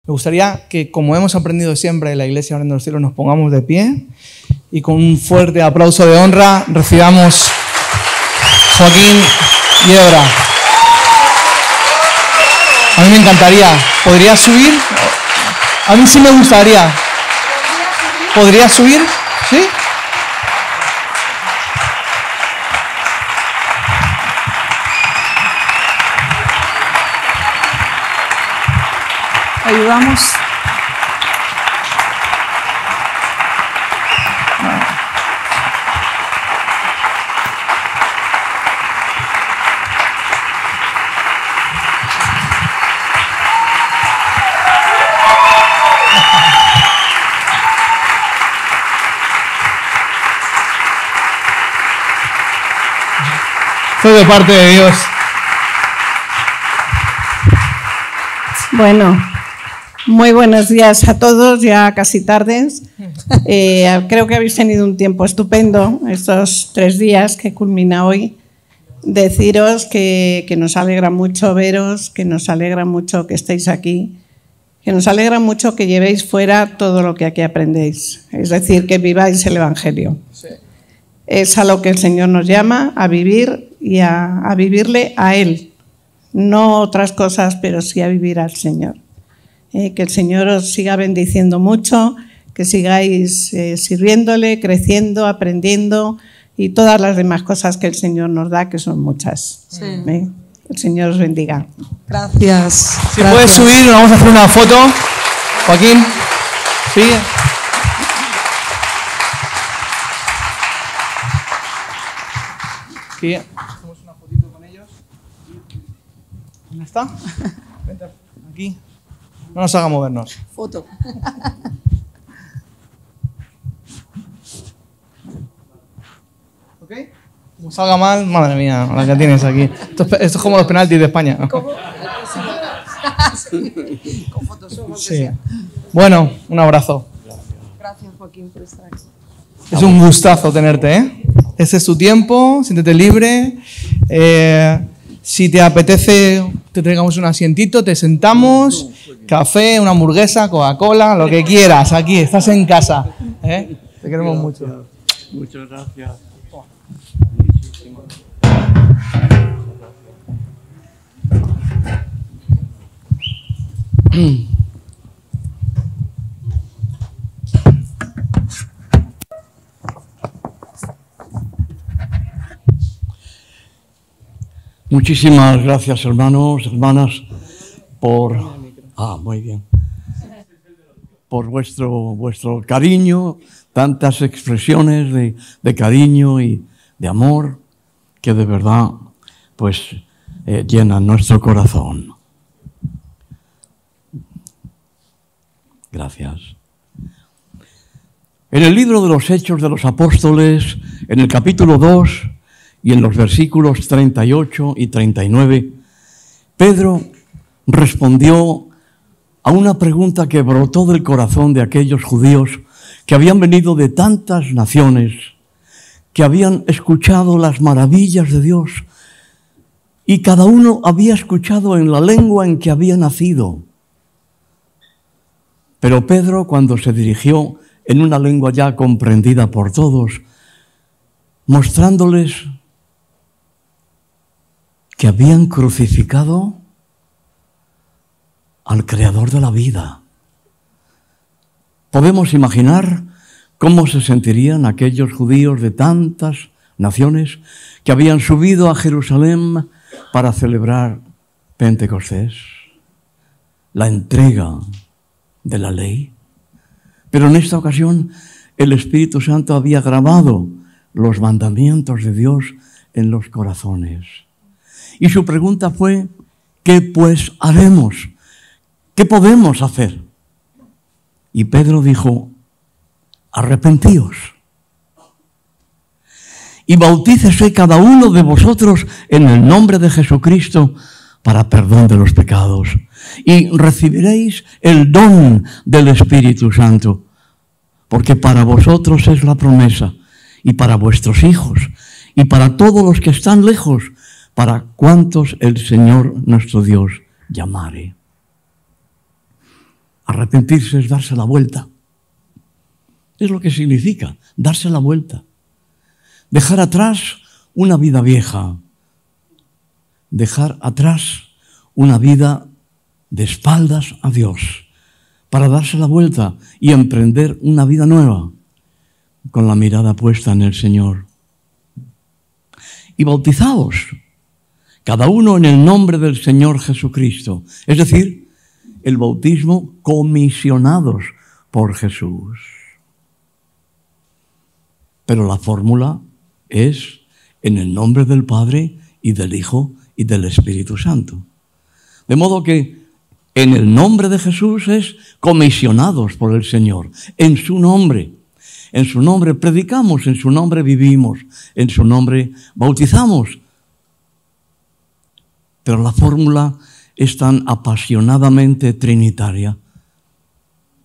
Me gustaría que, como hemos aprendido siempre en la Iglesia Abriendo los Cielos, nos pongamos de pie y con un fuerte aplauso de honra recibamos a Joaquín Yebra. A mí me encantaría. ¿Podría subir? A mí sí me gustaría. ¿Podría subir? ¿Sí? Ayudamos. Soy de parte de Dios. Bueno, muy buenos días a todos, ya casi tardes. Creo que habéis tenido un tiempo estupendo estos 3 días que culmina hoy. Deciros que nos alegra mucho veros, que nos alegra mucho que estéis aquí, que nos alegra mucho que llevéis fuera todo lo que aquí aprendéis, es decir, que viváis el Evangelio. Sí. Es a lo que el Señor nos llama, a vivir y a vivirle a Él. No otras cosas, pero sí a vivir al Señor. Que el Señor os siga bendiciendo mucho, que sigáis sirviéndole, creciendo, aprendiendo y todas las demás cosas que el Señor nos da, que son muchas. Sí. El Señor os bendiga. Gracias. Si puedes subir, vamos a hacer una foto. Joaquín, sigue. Sí. Hacemos una fotito con ellos. ¿Dónde está? Vente aquí. No nos haga movernos. Foto. ¿Ok? Como salga mal, madre mía, la que tienes aquí. Esto es como los penaltis de España, ¿no? ¿Cómo? Sí. Con Photoshop, lo que sea. Bueno, un abrazo. Gracias, Joaquín, por estar aquí. Es un gustazo tenerte, ¿eh? Este es tu tiempo, siéntete libre. Si te apetece, te traigamos un asientito, te sentamos, café, una hamburguesa, Coca-Cola, lo que quieras. Aquí, estás en casa. Te queremos mucho. Muchas gracias. Muchísimas gracias, hermanos, hermanas, por muy bien, por vuestro cariño, tantas expresiones de cariño y de amor que de verdad pues llenan nuestro corazón. Gracias. En el libro de los Hechos de los Apóstoles, en el capítulo 2 y en los versículos 38 y 39, Pedro respondió a una pregunta que brotó del corazón de aquellos judíos que habían venido de tantas naciones, que habían escuchado las maravillas de Dios y cada uno había escuchado en la lengua en que había nacido. Pero Pedro, cuando se dirigió en una lengua ya comprendida por todos, mostrándoles que habían crucificado al Creador de la vida. Podemos imaginar cómo se sentirían aquellos judíos de tantas naciones que habían subido a Jerusalén para celebrar Pentecostés, la entrega de la ley. Pero en esta ocasión el Espíritu Santo había grabado los mandamientos de Dios en los corazones. Y su pregunta fue, ¿qué pues haremos? ¿Qué podemos hacer? Y Pedro dijo, arrepentíos y bautícese cada uno de vosotros en el nombre de Jesucristo para perdón de los pecados, y recibiréis el don del Espíritu Santo, porque para vosotros es la promesa, y para vuestros hijos, y para todos los que están lejos, para cuantos el Señor nuestro Dios llamare. Arrepentirse es darse la vuelta. Es lo que significa, darse la vuelta. Dejar atrás una vida vieja. Dejar atrás una vida de espaldas a Dios para darse la vuelta y emprender una vida nueva con la mirada puesta en el Señor. Y bautizados, cada uno en el nombre del Señor Jesucristo. Es decir, el bautismo comisionados por Jesús. Pero la fórmula es en el nombre del Padre y del Hijo y del Espíritu Santo. De modo que en el nombre de Jesús es comisionados por el Señor, en su nombre. En su nombre predicamos, en su nombre vivimos, en su nombre bautizamos. Pero la fórmula es tan apasionadamente trinitaria.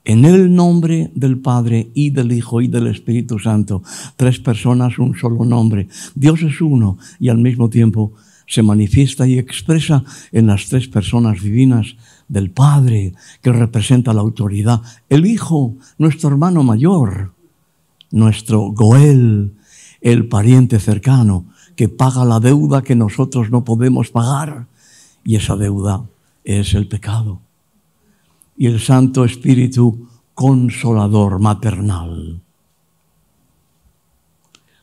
En el nombre del Padre y del Hijo y del Espíritu Santo. 3 personas, un solo nombre. Dios es uno y al mismo tiempo se manifiesta y expresa en las 3 personas divinas del Padre, que representa la autoridad. El Hijo, nuestro hermano mayor. Nuestro Goel, el pariente cercano, que paga la deuda que nosotros no podemos pagar. Y esa deuda es el pecado. Y el Santo Espíritu consolador, maternal.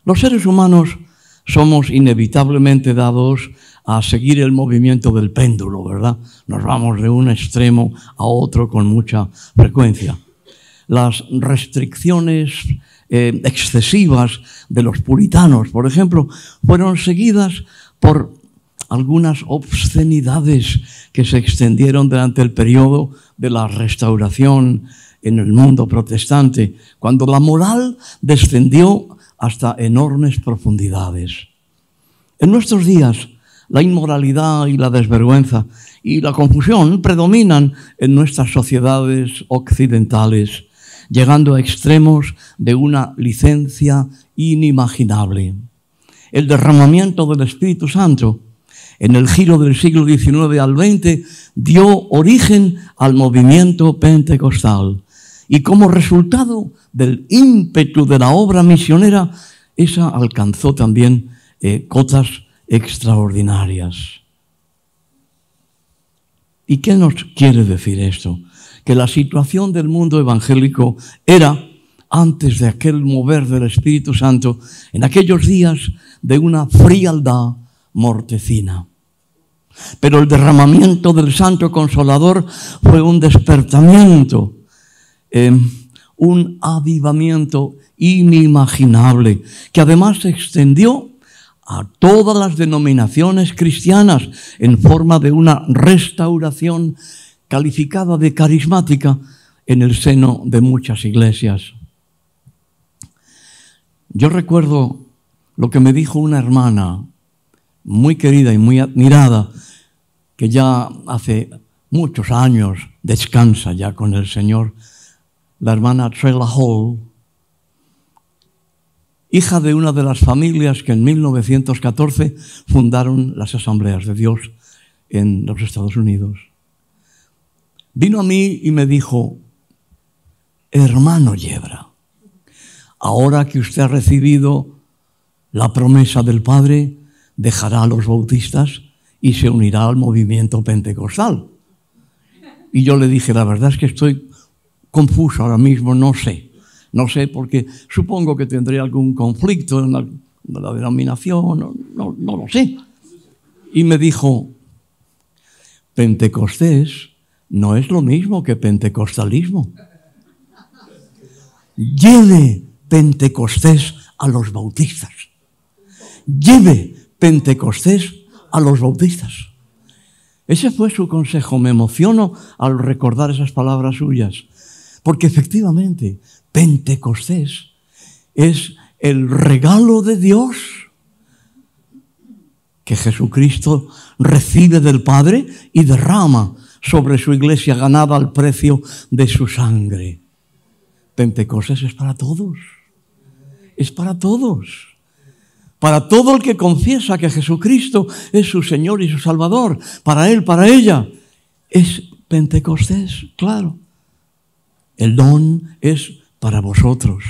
Los seres humanos somos inevitablemente dados a seguir el movimiento del péndulo, ¿verdad? Nos vamos de un extremo a otro con mucha frecuencia. Las restricciones excesivas de los puritanos, por ejemplo, fueron seguidas por algunas obscenidades que se extendieron durante el periodo de la Restauración en el mundo protestante, cuando la moral descendió hasta enormes profundidades. En nuestros días, la inmoralidad y la desvergüenza y la confusión predominan en nuestras sociedades occidentales, llegando a extremos de una licencia inimaginable. El derramamiento del Espíritu Santo en el giro del siglo XIX al XX dio origen al movimiento pentecostal y como resultado del ímpetu de la obra misionera, esa alcanzó también cotas extraordinarias. ¿Y qué nos quiere decir esto? Que la situación del mundo evangélico era, antes de aquel mover del Espíritu Santo, en aquellos días de una frialdad mortecina. Pero el derramamiento del Santo Consolador fue un despertamiento, un avivamiento inimaginable, que además se extendió a todas las denominaciones cristianas en forma de una restauración calificada de carismática en el seno de muchas iglesias. Yo recuerdo lo que me dijo una hermana muy querida y muy admirada, que ya hace muchos años descansa ya con el Señor, la hermana Trella Hall, hija de una de las familias que en 1914 fundaron las Asambleas de Dios en los Estados Unidos. Vino a mí y me dijo: hermano Yebra, ahora que usted ha recibido la promesa del Padre, dejará a los bautistas y se unirá al movimiento pentecostal. Y yo le dije: la verdad es que estoy confuso ahora mismo, no sé porque supongo que tendré algún conflicto en la denominación, no lo sé. Y me dijo: Pentecostés no es lo mismo que pentecostalismo. Lleve Pentecostés a los bautistas. Lleve Pentecostés a los bautistas. Ese fue su consejo. Me emociono al recordar esas palabras suyas, porque efectivamente Pentecostés es el regalo de Dios que Jesucristo recibe del Padre y derrama sobre su iglesia ganada al precio de su sangre. Pentecostés es para todos. Es para todos. Para todo el que confiesa que Jesucristo es su Señor y su Salvador. Para él, para ella. Es Pentecostés, claro. El don es para vosotros,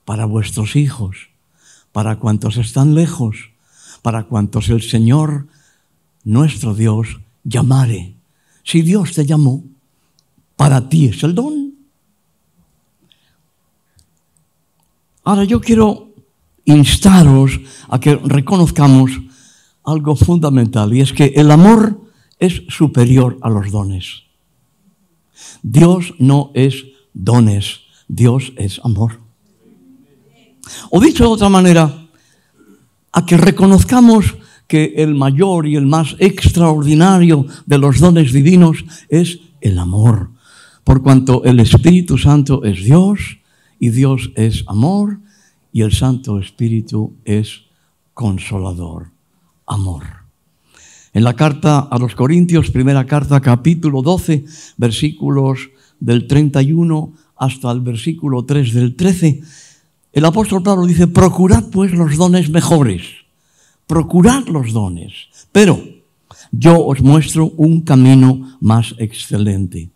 para vuestros hijos, para cuantos están lejos, para cuantos el Señor, nuestro Dios, llamare. Si Dios te llamó, para ti es el don. Ahora yo quiero instaros a que reconozcamos algo fundamental, y es que el amor es superior a los dones. Dios no es dones, Dios es amor. O dicho de otra manera, a que reconozcamos que el mayor y el más extraordinario de los dones divinos es el amor, por cuanto el Espíritu Santo es Dios, y Dios es amor, y el Santo Espíritu es consolador, amor. En la carta a los Corintios, primera carta, capítulo 12, versículos del 31 hasta el versículo 3 del 13, el apóstol Pablo dice: procurad pues los dones mejores, procurad los dones, pero yo os muestro un camino más excelente,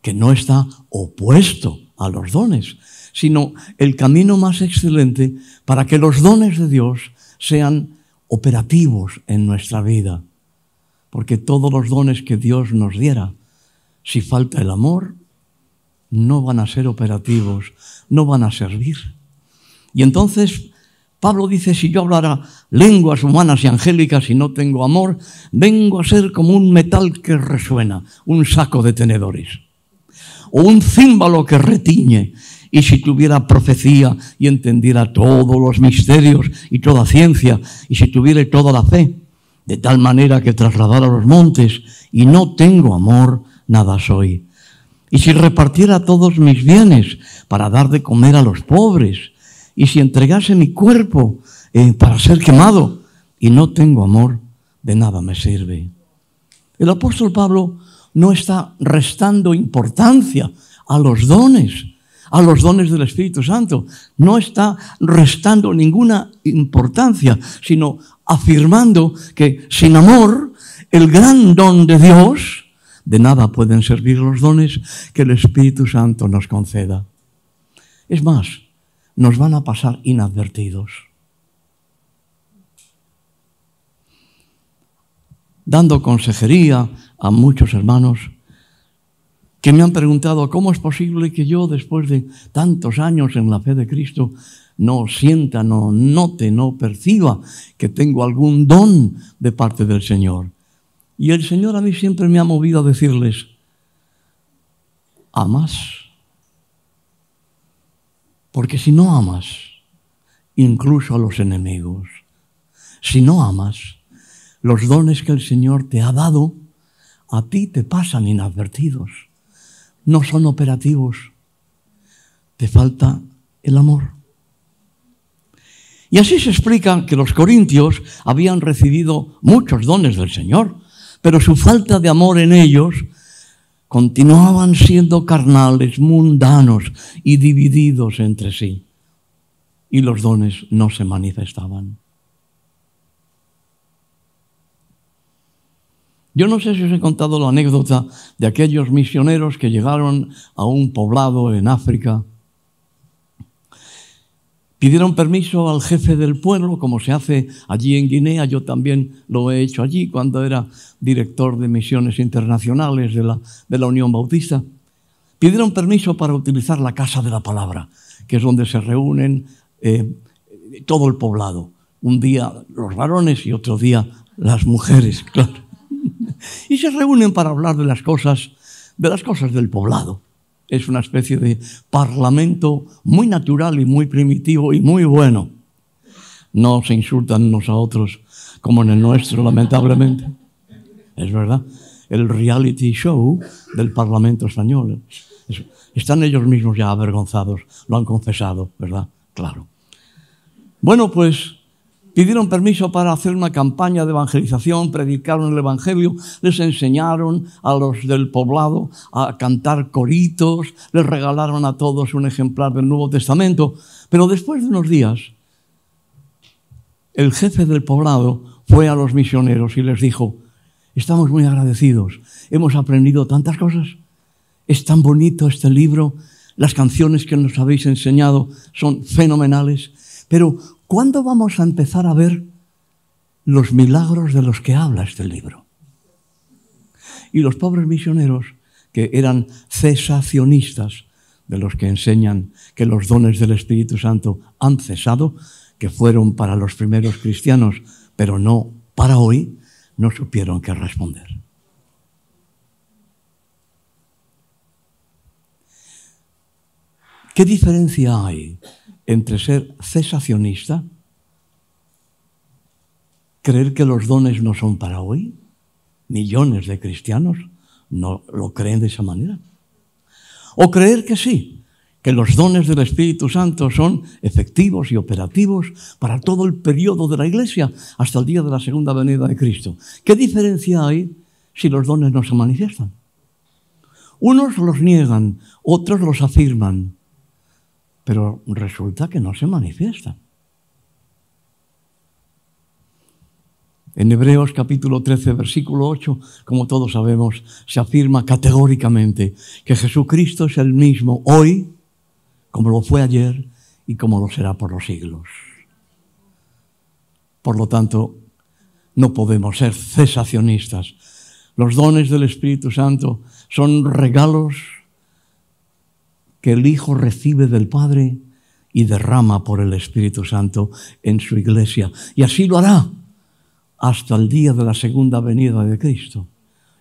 que no está opuesto a los dones, sino el camino más excelente para que los dones de Dios sean operativos en nuestra vida. Porque todos los dones que Dios nos diera, si falta el amor, no van a ser operativos, no van a servir. Y entonces Pablo dice: si yo hablara lenguas humanas y angélicas y no tengo amor, vengo a ser como un metal que resuena, un saco de tenedores, o un címbalo que retiñe. Y si tuviera profecía y entendiera todos los misterios y toda ciencia, y si tuviera toda la fe, de tal manera que trasladara los montes, y no tengo amor, nada soy. Y si repartiera todos mis bienes para dar de comer a los pobres, y si entregase mi cuerpo para ser quemado, y no tengo amor, de nada me sirve. El apóstol Pablo no está restando importancia a los dones del Espíritu Santo. No está restando ninguna importancia, sino afirmando que sin amor, el gran don de Dios, de nada pueden servir los dones que el Espíritu Santo nos conceda. Es más, nos van a pasar inadvertidos. Dando consejería a muchos hermanos que me han preguntado: ¿cómo es posible que yo, después de tantos años en la fe de Cristo, no sienta, no note, no perciba que tengo algún don de parte del Señor? Y el Señor a mí siempre me ha movido a decirles: ¿amas? Porque si no amas, incluso a los enemigos, si no amas, los dones que el Señor te ha dado, a ti te pasan inadvertidos. No son operativos. Te falta el amor. Y así se explica que los corintios habían recibido muchos dones del Señor, pero su falta de amor en ellos continuaban siendo carnales, mundanos y divididos entre sí. Y los dones no se manifestaban. Yo no sé si os he contado la anécdota de aquellos misioneros que llegaron a un poblado en África. Pidieron permiso al jefe del pueblo, como se hace allí en Guinea. Yo también lo he hecho allí cuando era director de misiones internacionales de la Unión Bautista. Pidieron permiso para utilizar la Casa de la Palabra, que es donde se reúnen todo el poblado. Un día los varones y otro día las mujeres, claro. Y se reúnen para hablar de las cosas del poblado. Es una especie de parlamento muy natural y muy primitivo y muy bueno. No se insultan unos a otros como en el nuestro, lamentablemente. Es verdad. El reality show del Parlamento español. Están ellos mismos ya avergonzados. Lo han confesado, ¿verdad? Claro. Bueno, pues pidieron permiso para hacer una campaña de evangelización, predicaron el Evangelio, les enseñaron a los del poblado a cantar coritos, les regalaron a todos un ejemplar del Nuevo Testamento. Pero después de unos días, el jefe del poblado fue a los misioneros y les dijo: estamos muy agradecidos, hemos aprendido tantas cosas, es tan bonito este libro, las canciones que nos habéis enseñado son fenomenales, pero ¿cuándo vamos a empezar a ver los milagros de los que habla este libro? Y los pobres misioneros, que eran cesacionistas, de los que enseñan que los dones del Espíritu Santo han cesado, que fueron para los primeros cristianos, pero no para hoy, no supieron qué responder. ¿Qué diferencia hay entre ser cesacionista, creer que los dones no son para hoy? Millones de cristianos no lo creen de esa manera. O creer que sí, que los dones del Espíritu Santo son efectivos y operativos para todo el periodo de la Iglesia hasta el día de la segunda venida de Cristo. ¿Qué diferencia hay si los dones no se manifiestan? Unos los niegan, otros los afirman, pero resulta que no se manifiestan. En Hebreos capítulo 13, versículo 8, como todos sabemos, se afirma categóricamente que Jesucristo es el mismo hoy, como lo fue ayer y como lo será por los siglos. Por lo tanto, no podemos ser cesacionistas. Los dones del Espíritu Santo son regalos que el Hijo recibe del Padre y derrama por el Espíritu Santo en su iglesia. Y así lo hará hasta el día de la segunda venida de Cristo.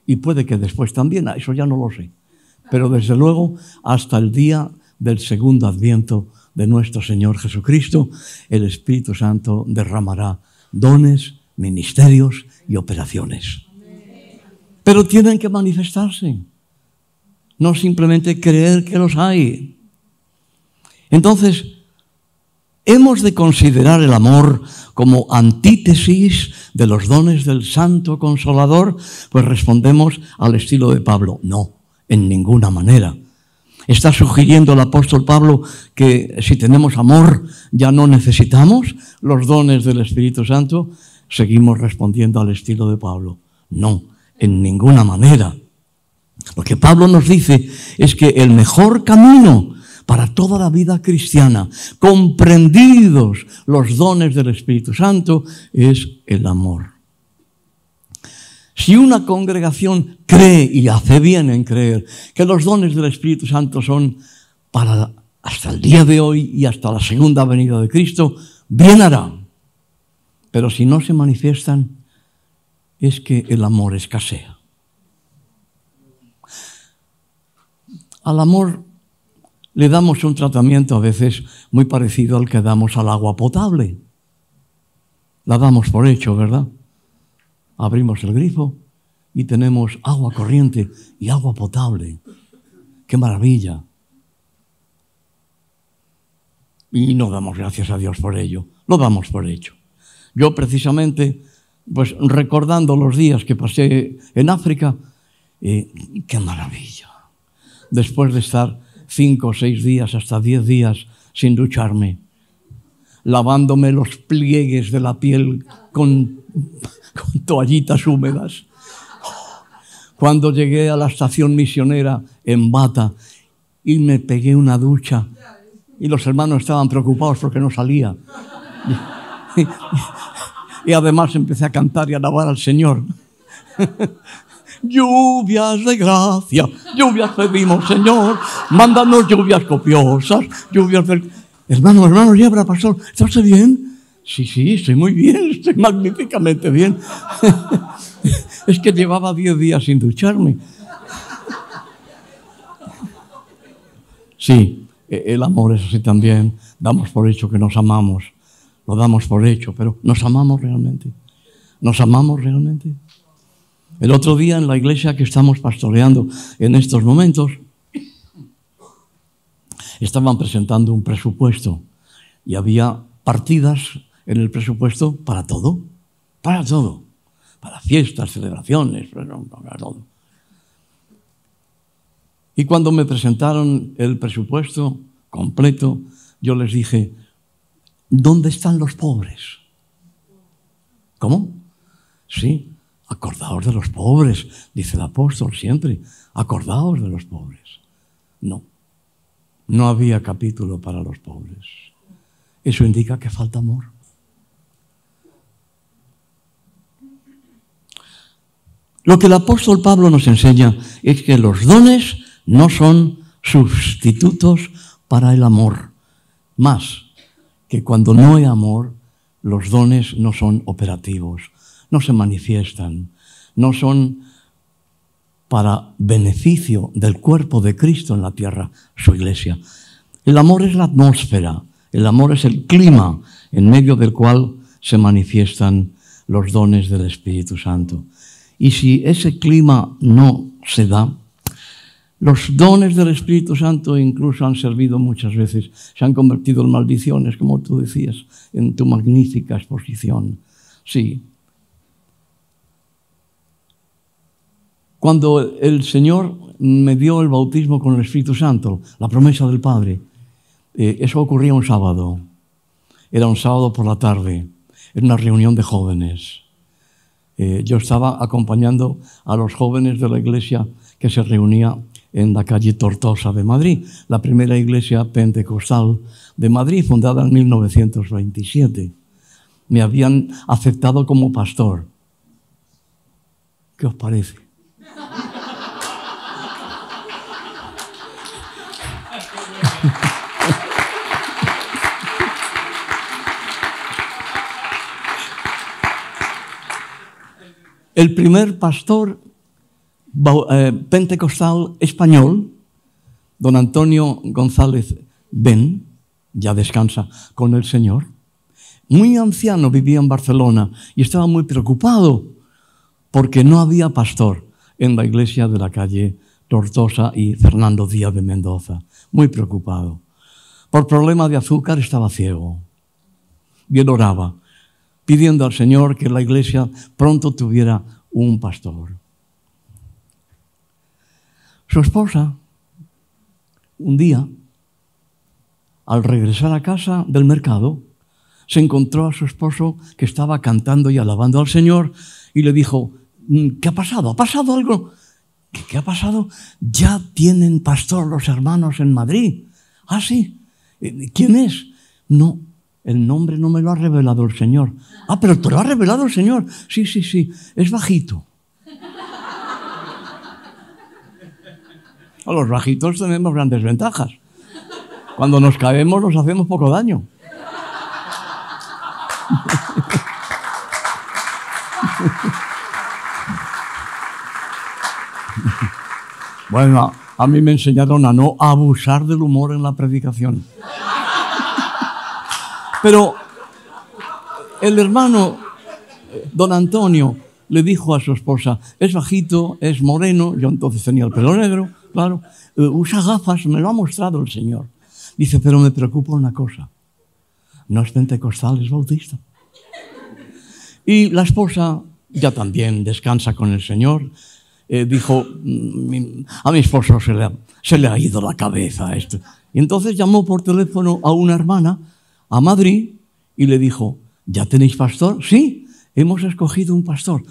Y puede que después también, eso ya no lo sé. Pero desde luego, hasta el día del segundo adviento de nuestro Señor Jesucristo, el Espíritu Santo derramará dones, ministerios y operaciones. Pero tienen que manifestarse, no simplemente creer que los hay. Entonces, ¿hemos de considerar el amor como antítesis de los dones del Santo Consolador? Pues respondemos al estilo de Pablo: no, en ninguna manera. ¿Está sugiriendo el apóstol Pablo que si tenemos amor ya no necesitamos los dones del Espíritu Santo? Seguimos respondiendo al estilo de Pablo: no, en ninguna manera. Lo que Pablo nos dice es que el mejor camino para toda la vida cristiana, comprendidos los dones del Espíritu Santo, es el amor. Si una congregación cree, y hace bien en creer, que los dones del Espíritu Santo son para hasta el día de hoy y hasta la segunda venida de Cristo, bien hará. Pero si no se manifiestan, es que el amor escasea. Al amor le damos un tratamiento a veces muy parecido al que damos al agua potable. La damos por hecho, ¿verdad? Abrimos el grifo y tenemos agua corriente y agua potable. ¡Qué maravilla! Y no damos gracias a Dios por ello, lo damos por hecho. Yo precisamente, pues recordando los días que pasé en África, ¡qué maravilla! Después de estar 5 o 6 días, hasta 10 días sin ducharme, lavándome los pliegues de la piel con toallitas húmedas. Cuando llegué a la estación misionera en Bata y me pegué una ducha y los hermanos estaban preocupados porque no salía. Y además empecé a cantar y a alabar al Señor. Lluvias de gracia, lluvias pedimos, Señor, mándanos lluvias copiosas, lluvias del... Hermano, Yebra, pastor, ¿estás bien? Sí, estoy muy bien, estoy magníficamente bien. Es que llevaba 10 días sin ducharme. Sí, el amor es así también. Damos por hecho que nos amamos. Lo damos por hecho, pero ¿nos amamos realmente? ¿Nos amamos realmente? El otro día en la iglesia que estamos pastoreando en estos momentos, estaban presentando un presupuesto y había partidas en el presupuesto para todo, para fiestas, celebraciones, para todo. Y cuando me presentaron el presupuesto completo, yo les dije: ¿dónde están los pobres? ¿Cómo? Sí, Acordaos de los pobres, dice el apóstol siempre. Acordaos de los pobres. No, no había capítulo para los pobres. Eso indica que falta amor. Lo que el apóstol Pablo nos enseña es que los dones no son sustitutos para el amor. Más que cuando no hay amor, los dones no son operativos, no se manifiestan, no son para beneficio del cuerpo de Cristo en la tierra, su iglesia. El amor es la atmósfera, el amor es el clima en medio del cual se manifiestan los dones del Espíritu Santo. Y si ese clima no se da, los dones del Espíritu Santo incluso han servido muchas veces, se han convertido en maldiciones, como tú decías, en tu magnífica exposición. Sí. Cuando el Señor me dio el bautismo con el Espíritu Santo, la promesa del Padre, eso ocurría un sábado. Era un sábado por la tarde, en una reunión de jóvenes. Yo estaba acompañando a los jóvenes de la iglesia que se reunía en la calle Tortosa de Madrid, la primera iglesia pentecostal de Madrid, fundada en 1927. Me habían aceptado como pastor. ¿Qué os parece? El primer pastor pentecostal español, don Antonio González Ben, ya descansa con el Señor, muy anciano, vivía en Barcelona y estaba muy preocupado porque no había pastor en la iglesia de la calle Tortosa y Fernando Díaz de Mendoza. Muy preocupado. Por problema de azúcar estaba ciego. Y él oraba, pidiendo al Señor que la iglesia pronto tuviera un pastor. Su esposa, un día, al regresar a casa del mercado, se encontró a su esposo que estaba cantando y alabando al Señor y le dijo: ¿qué ha pasado? ¿Ha pasado algo? ¿Qué ha pasado? Ya tienen pastor los hermanos en Madrid. ¿Ah, sí? ¿Quién es? No, el nombre no me lo ha revelado el Señor. Ah, pero te lo ha revelado el Señor. Sí, sí, sí, es bajito. Los bajitos tenemos grandes ventajas. Cuando nos caemos nos hacemos poco daño. Bueno, a mí me enseñaron a no abusar del humor en la predicación. Pero el hermano don Antonio le dijo a su esposa: es bajito, es moreno, yo entonces tenía el pelo negro, claro, usa gafas, me lo ha mostrado el Señor. Dice: pero me preocupa una cosa, no es pentecostal, es bautista. Y la esposa, ya también descansa con el Señor, dijo: a mi esposo se le ha ido la cabeza esto. Y entonces llamó por teléfono a una hermana a Madrid y le dijo: ¿ya tenéis pastor? Sí, hemos escogido un pastor.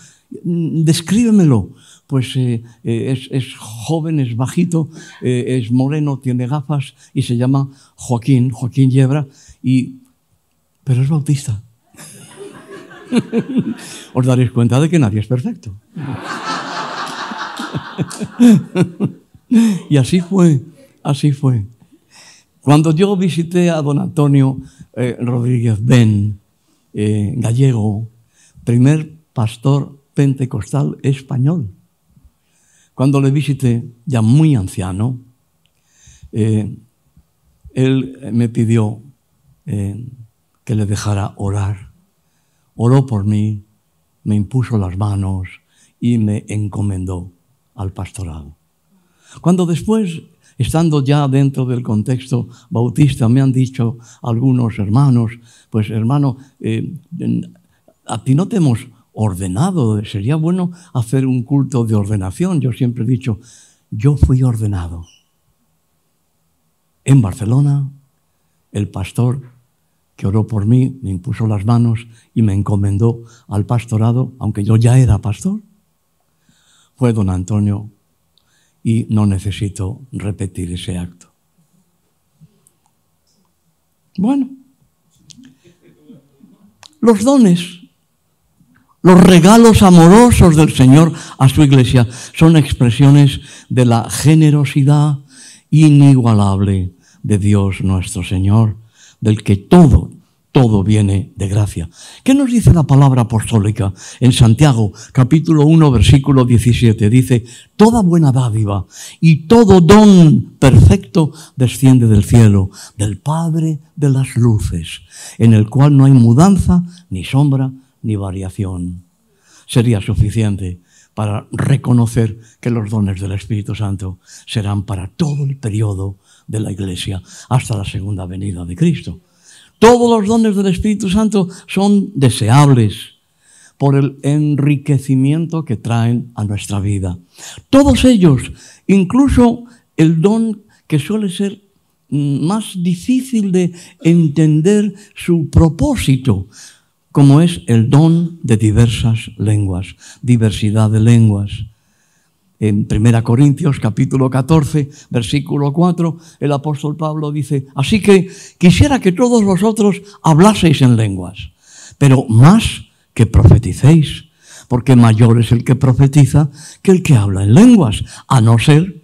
Descríbemelo. Pues es joven, es bajito, es moreno, tiene gafas y se llama Joaquín Yebra, pero es bautista. Os daréis cuenta de que nadie es perfecto. Y así fue, así fue. Cuando yo visité a don Antonio Rodríguez Ben, gallego, primer pastor pentecostal español, cuando le visité, ya muy anciano, él me pidió que le dejara orar. Oró por mí, me impuso las manos y me encomendó al pastorado. Cuando después, estando ya dentro del contexto bautista, me han dicho algunos hermanos: pues hermano, a ti no te hemos ordenado, sería bueno hacer un culto de ordenación. Yo siempre he dicho: yo fui ordenado en Barcelona. El pastor que oró por mí me impuso las manos y me encomendó al pastorado, aunque yo ya era pastor. fue don Antonio y no necesito repetir ese acto. Bueno, los dones, los regalos amorosos del Señor a su iglesia son expresiones de la generosidad inigualable de Dios nuestro Señor, del que todo viene de gracia. ¿Qué nos dice la palabra apostólica en Santiago, capítulo 1, versículo 17? Dice, toda buena dádiva y todo don perfecto desciende del cielo, del Padre de las luces, en el cual no hay mudanza, ni sombra, ni variación. Sería suficiente para reconocer que los dones del Espíritu Santo serán para todo el periodo de la Iglesia, hasta la segunda venida de Cristo. Todos los dones del Espíritu Santo son deseables por el enriquecimiento que traen a nuestra vida. Todos ellos, incluso el don que suele ser más difícil de entender su propósito, como es el don de diversas lenguas, diversidad de lenguas. En 1 Corintios capítulo 14, versículo 4, el apóstol Pablo dice, así que quisiera que todos vosotros hablaseis en lenguas, pero más que profeticéis, porque mayor es el que profetiza que el que habla en lenguas, a no ser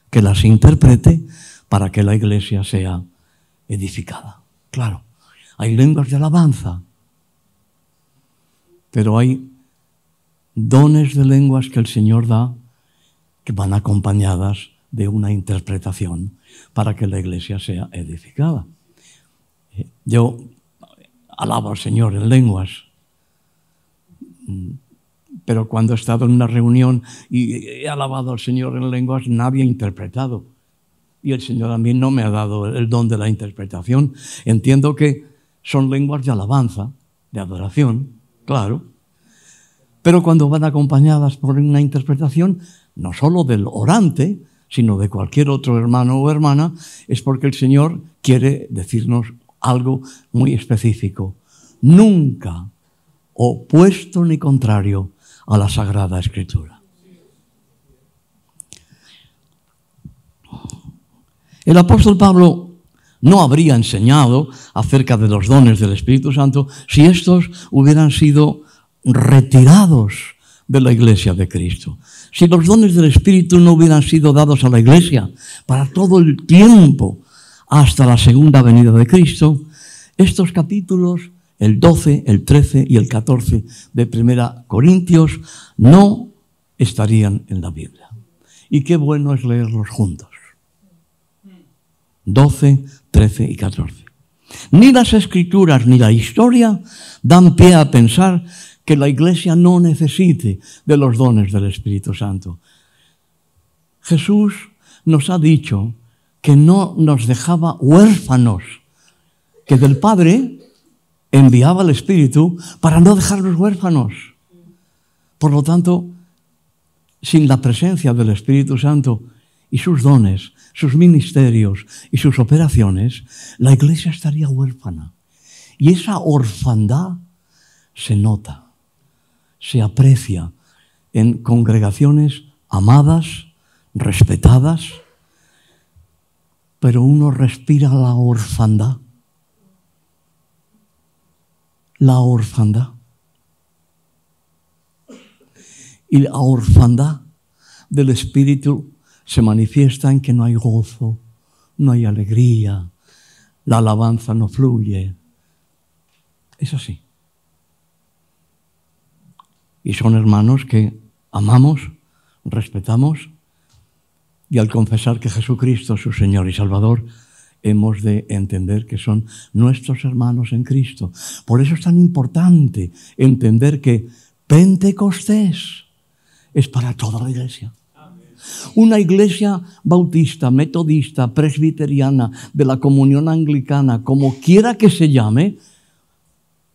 que las interprete para que la iglesia sea edificada. Claro, hay lenguas de alabanza, pero hay dones de lenguas que el Señor da que van acompañadas de una interpretación para que la iglesia sea edificada. Yo alabo al Señor en lenguas, pero cuando he estado en una reunión y he alabado al Señor en lenguas, nadie ha interpretado. Y el Señor a mí no me ha dado el don de la interpretación. Entiendo que son lenguas de alabanza, de adoración, claro, pero cuando van acompañadas por una interpretación, no solo del orante, sino de cualquier otro hermano o hermana, es porque el Señor quiere decirnos algo muy específico. Nunca opuesto ni contrario a la Sagrada Escritura. El apóstol Pablo no habría enseñado acerca de los dones del Espíritu Santo si estos hubieran sido retirados de la iglesia de Cristo. Si los dones del Espíritu no hubieran sido dados a la iglesia para todo el tiempo hasta la segunda venida de Cristo, estos capítulos, el 12, el 13 y el 14 de 1 Corintios, no estarían en la Biblia. Y qué bueno es leerlos juntos. 12, 13 y 14. Ni las Escrituras ni la historia dan pie a pensar que la iglesia no necesite de los dones del Espíritu Santo. Jesús nos ha dicho que no nos dejaba huérfanos, que del Padre enviaba al Espíritu para no dejarnos huérfanos. Por lo tanto, sin la presencia del Espíritu Santo y sus dones, sus ministerios y sus operaciones, la iglesia estaría huérfana. Y esa orfandad se nota, se aprecia en congregaciones amadas, respetadas, pero uno respira la orfandad. La orfandad. Y la orfandad del Espíritu se manifiesta en que no hay gozo, no hay alegría, la alabanza no fluye. Es así. Y son hermanos que amamos, respetamos, y al confesar que Jesucristo es su Señor y Salvador, hemos de entender que son nuestros hermanos en Cristo. Por eso es tan importante entender que Pentecostés es para toda la iglesia. Una iglesia bautista, metodista, presbiteriana, de la comunión anglicana, como quiera que se llame,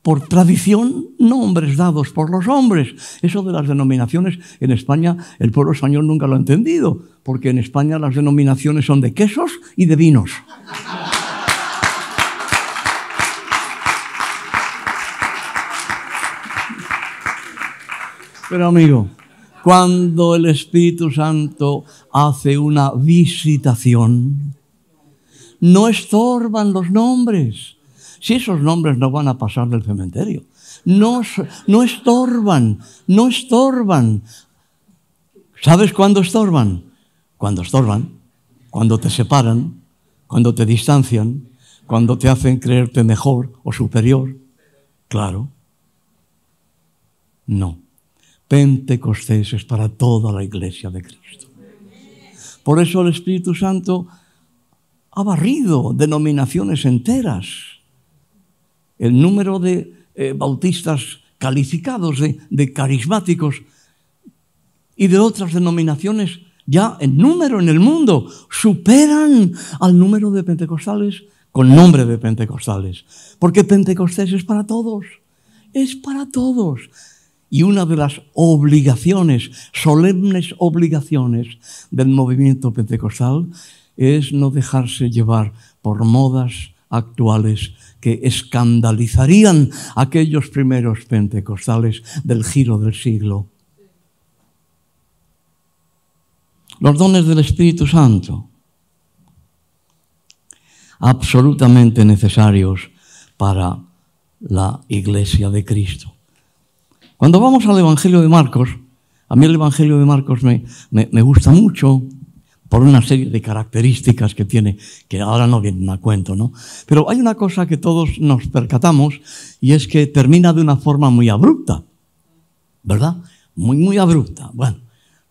por tradición, nombres dados por los hombres. Eso de las denominaciones, en España, el pueblo español nunca lo ha entendido, porque en España las denominaciones son de quesos y de vinos. Pero amigo, cuando el Espíritu Santo hace una visitación, no estorban los nombres. Si esos nombres no van a pasar del cementerio. No estorban, no estorban. ¿Sabes cuándo estorban? Cuando estorban, cuando te separan, cuando te distancian, cuando te hacen creerte mejor o superior. Claro. No. Pentecostés es para toda la Iglesia de Cristo. Por eso el Espíritu Santo ha barrido denominaciones enteras. El número de bautistas calificados, de carismáticos y de otras denominaciones ya en número en el mundo superan al número de pentecostales con nombre de pentecostales. Porque Pentecostés es para todos. Es para todos. Y una de las obligaciones, solemnes obligaciones del movimiento pentecostal es no dejarse llevar por modas actuales que escandalizarían a aquellos primeros pentecostales del giro del siglo. Los dones del Espíritu Santo, absolutamente necesarios para la Iglesia de Cristo. Cuando vamos al Evangelio de Marcos, a mí el Evangelio de Marcos me gusta mucho por una serie de características que tiene, que ahora no vienen a cuento, ¿no? Pero hay una cosa que todos nos percatamos y es que termina de una forma muy abrupta, ¿verdad? Muy abrupta. Bueno,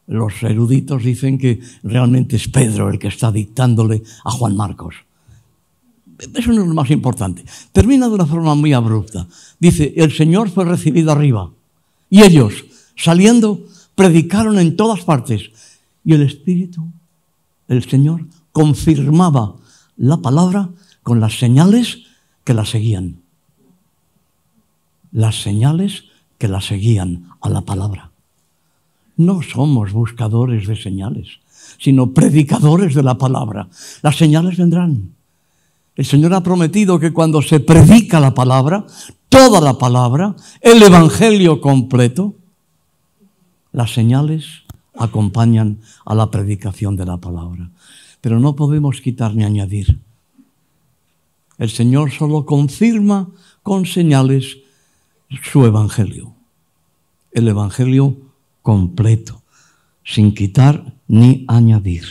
los eruditos dicen que realmente es Pedro el que está dictándole a Juan Marcos. Eso no es lo más importante. Termina de una forma muy abrupta. Dice, el Señor fue recibido arriba. Y ellos, saliendo, predicaron en todas partes. Y el Espíritu, el Señor, confirmaba la palabra con las señales que la seguían. Las señales que la seguían a la palabra. No somos buscadores de señales, sino predicadores de la palabra. Las señales vendrán. El Señor ha prometido que cuando se predica la palabra, toda la palabra, el Evangelio completo, las señales acompañan a la predicación de la palabra. Pero no podemos quitar ni añadir. El Señor solo confirma con señales su Evangelio. El Evangelio completo, sin quitar ni añadir.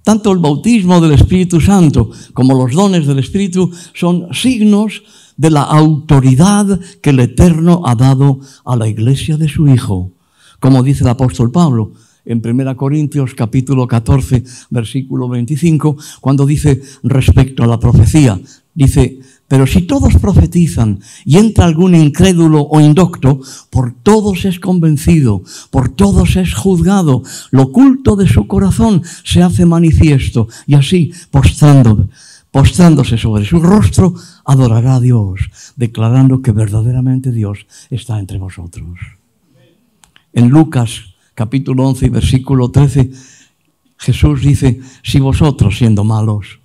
Tanto el bautismo del Espíritu Santo como los dones del Espíritu son signos de la autoridad que el Eterno ha dado a la Iglesia de su Hijo. Como dice el apóstol Pablo en 1 Corintios capítulo 14, versículo 25, cuando dice respecto a la profecía, dice, pero si todos profetizan y entra algún incrédulo o indocto, por todos es convencido, por todos es juzgado, lo oculto de su corazón se hace manifiesto y así, postrándose sobre su rostro, adorará a Dios, declarando que verdaderamente Dios está entre vosotros. En Lucas capítulo 11, versículo 13, Jesús dice, si vosotros siendo malos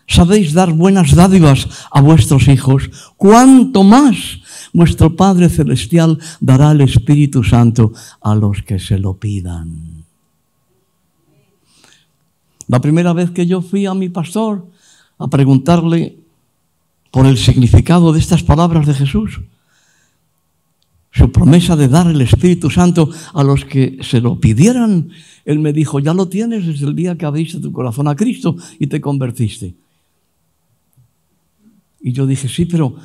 sabéis dar buenas dádivas a vuestros hijos, ¿cuánto más vuestro Padre Celestial dará el Espíritu Santo a los que se lo pidan? La primera vez que yo fui a mi pastor a preguntarle por el significado de estas palabras de Jesús, su promesa de dar el Espíritu Santo a los que se lo pidieran, él me dijo, ya lo tienes desde el día que abriste tu corazón a Cristo y te convertiste. Y yo dije, sí, pero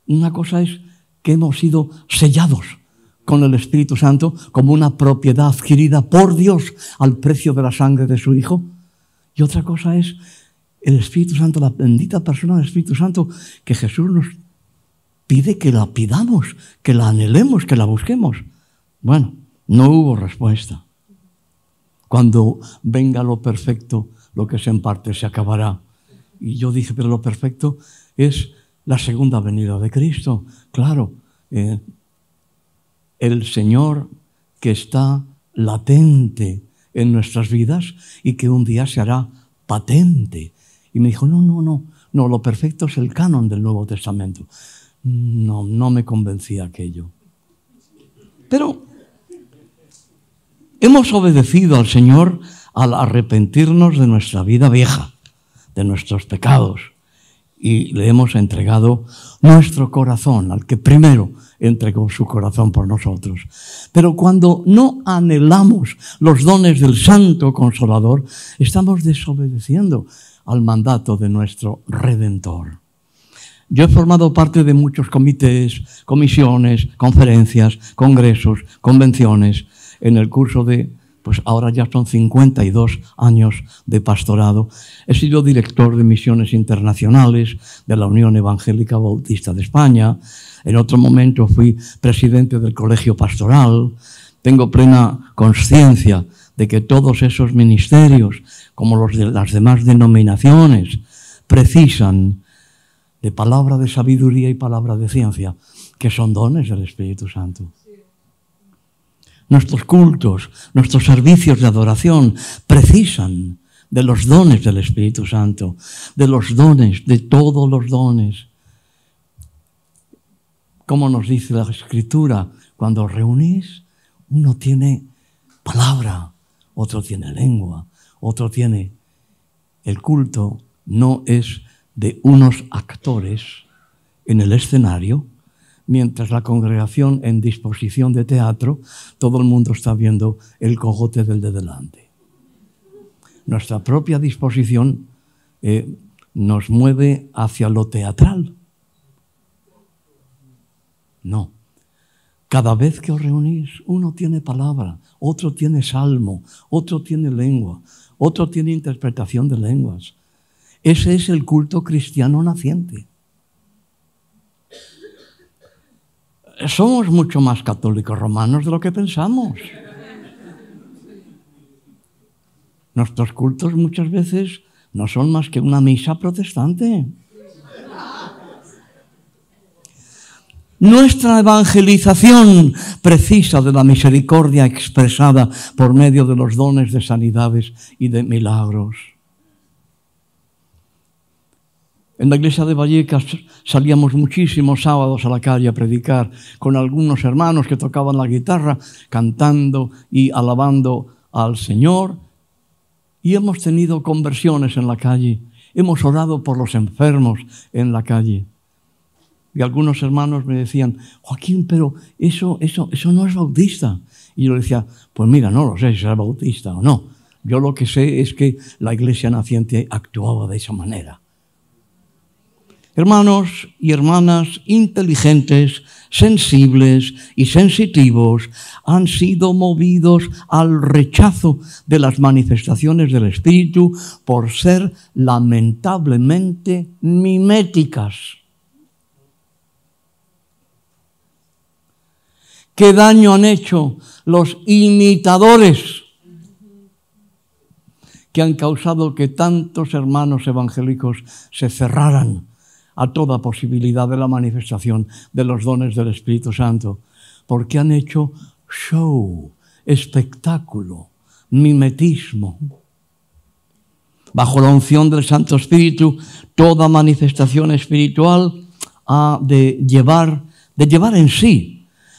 una cosa es que hemos sido sellados con el Espíritu Santo como una propiedad adquirida por Dios al precio de la sangre de su Hijo. Y otra cosa es el Espíritu Santo, la bendita persona del Espíritu Santo, que Jesús nos pide que la pidamos, que la anhelemos, que la busquemos. Bueno, no hubo respuesta. Cuando venga lo perfecto, lo que es en parte se acabará. Y yo dije, pero lo perfecto es la segunda venida de Cristo. Claro, el Señor que está latente en nuestras vidas y que un día se hará patente. Y me dijo, no, lo perfecto es el canon del Nuevo Testamento. No me convencía aquello. Pero Hemos obedecido al Señor al arrepentirnos de nuestra vida vieja, de nuestros pecados, y le hemos entregado nuestro corazón, al que primero entregó su corazón por nosotros. Pero cuando no anhelamos los dones del Santo Consolador, estamos desobedeciendo al mandato de nuestro Redentor. Yo he formado parte de muchos comités, comisiones, conferencias, congresos, convenciones, en el curso de, pues ahora ya son 52 años de pastorado. He sido director de misiones internacionales de la Unión Evangélica Bautista de España. En otro momento fui presidente del Colegio Pastoral. Tengo plena conciencia de que todos esos ministerios, como los de las demás denominaciones, precisan de palabra de sabiduría y palabra de ciencia, que son dones del Espíritu Santo. Nuestros cultos, nuestros servicios de adoración precisan de los dones del Espíritu Santo, de los dones, de todos los dones. Como nos dice la Escritura, cuando os reunís, uno tiene palabra, otro tiene lengua, otro tiene... El culto no es de unos actores en el escenario, mientras la congregación en disposición de teatro, todo el mundo está viendo el cogote del de delante. Nuestra propia disposición nos mueve hacia lo teatral. No. Cada vez que os reunís, uno tiene palabra, otro tiene salmo, otro tiene lengua, otro tiene interpretación de lenguas. Ese es el culto cristiano naciente. Somos mucho más católicos romanos de lo que pensamos. Nuestros cultos muchas veces no son más que una misa protestante. Nuestra evangelización precisa de la misericordia expresada por medio de los dones de sanidades y de milagros. En la iglesia de Vallecas salíamos muchísimos sábados a la calle a predicar con algunos hermanos que tocaban la guitarra, cantando y alabando al Señor. Y hemos tenido conversiones en la calle. Hemos orado por los enfermos en la calle. Y algunos hermanos me decían, Joaquín, pero eso no es bautista. Y yo decía, pues mira, no lo sé si es bautista o no. Yo lo que sé es que la iglesia naciente actuaba de esa manera. Hermanos y hermanas inteligentes, sensibles y sensitivos han sido movidos al rechazo de las manifestaciones del Espíritu por ser lamentablemente miméticas. ¿Qué daño han hecho los imitadores que han causado que tantos hermanos evangélicos se cerraran a toda posibilidad de la manifestación de los dones del Espíritu Santo? Porque han hecho show, espectáculo, mimetismo. Bajo la unción del Santo Espíritu, toda manifestación espiritual ha de llevar en sí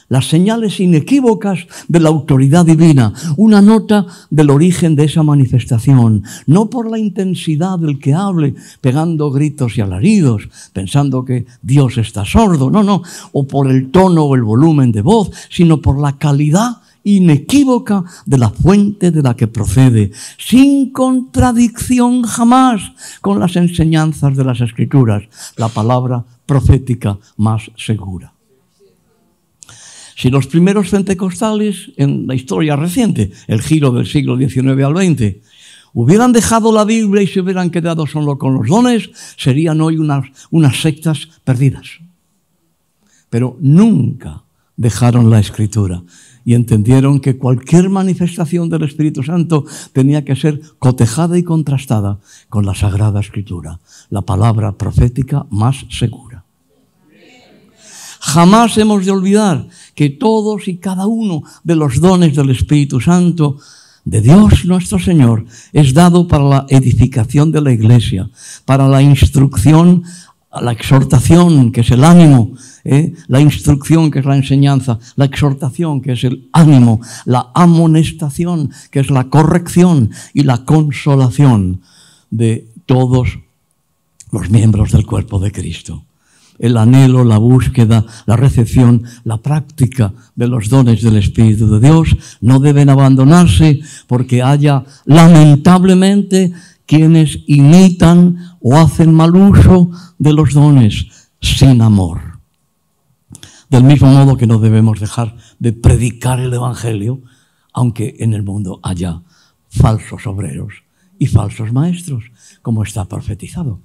las señales inequívocas de la autoridad divina, una nota del origen de esa manifestación, no por la intensidad del que hable, pegando gritos y alaridos, pensando que Dios está sordo, no, o por el tono o el volumen de voz, sino por la calidad inequívoca de la fuente de la que procede, sin contradicción jamás con las enseñanzas de las Escrituras, la palabra profética más segura. Si los primeros pentecostales en la historia reciente, el giro del siglo XIX al XX, hubieran dejado la Biblia y se hubieran quedado solo con los dones, serían hoy unas sectas perdidas. Pero nunca dejaron la Escritura y entendieron que cualquier manifestación del Espíritu Santo tenía que ser cotejada y contrastada con la Sagrada Escritura, la palabra profética más segura. Jamás hemos de olvidar que todos y cada uno de los dones del Espíritu Santo de Dios nuestro Señor es dado para la edificación de la Iglesia, para la instrucción la exhortación, que es el ánimo, la instrucción, que es la enseñanza, la exhortación, que es el ánimo, la amonestación, que es la corrección, y la consolación de todos los miembros del cuerpo de Cristo. El anhelo, la búsqueda, la recepción, la práctica de los dones del Espíritu de Dios no deben abandonarse porque haya, lamentablemente, quienes imitan o hacen mal uso de los dones sin amor. Del mismo modo que no debemos dejar de predicar el Evangelio, aunque en el mundo haya falsos obreros y falsos maestros, como está profetizado.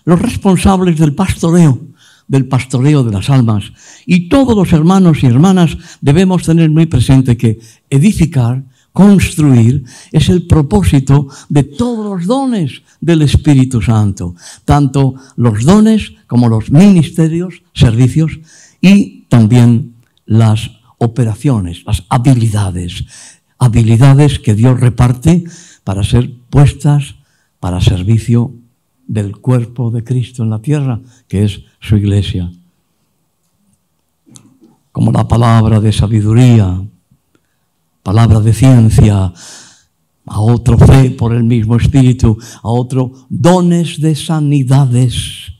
Los responsables del pastoreo de las almas, y todos los hermanos y hermanas debemos tener muy presente que edificar, construir, es el propósito de todos los dones del Espíritu Santo, tanto los dones como los ministerios, servicios, y también las operaciones, las habilidades que Dios reparte para ser puestas para servicio del cuerpo de Cristo en la tierra, que es su iglesia. Como la palabra de sabiduría, palabra de ciencia, a otro fe por el mismo Espíritu, a otro dones de sanidades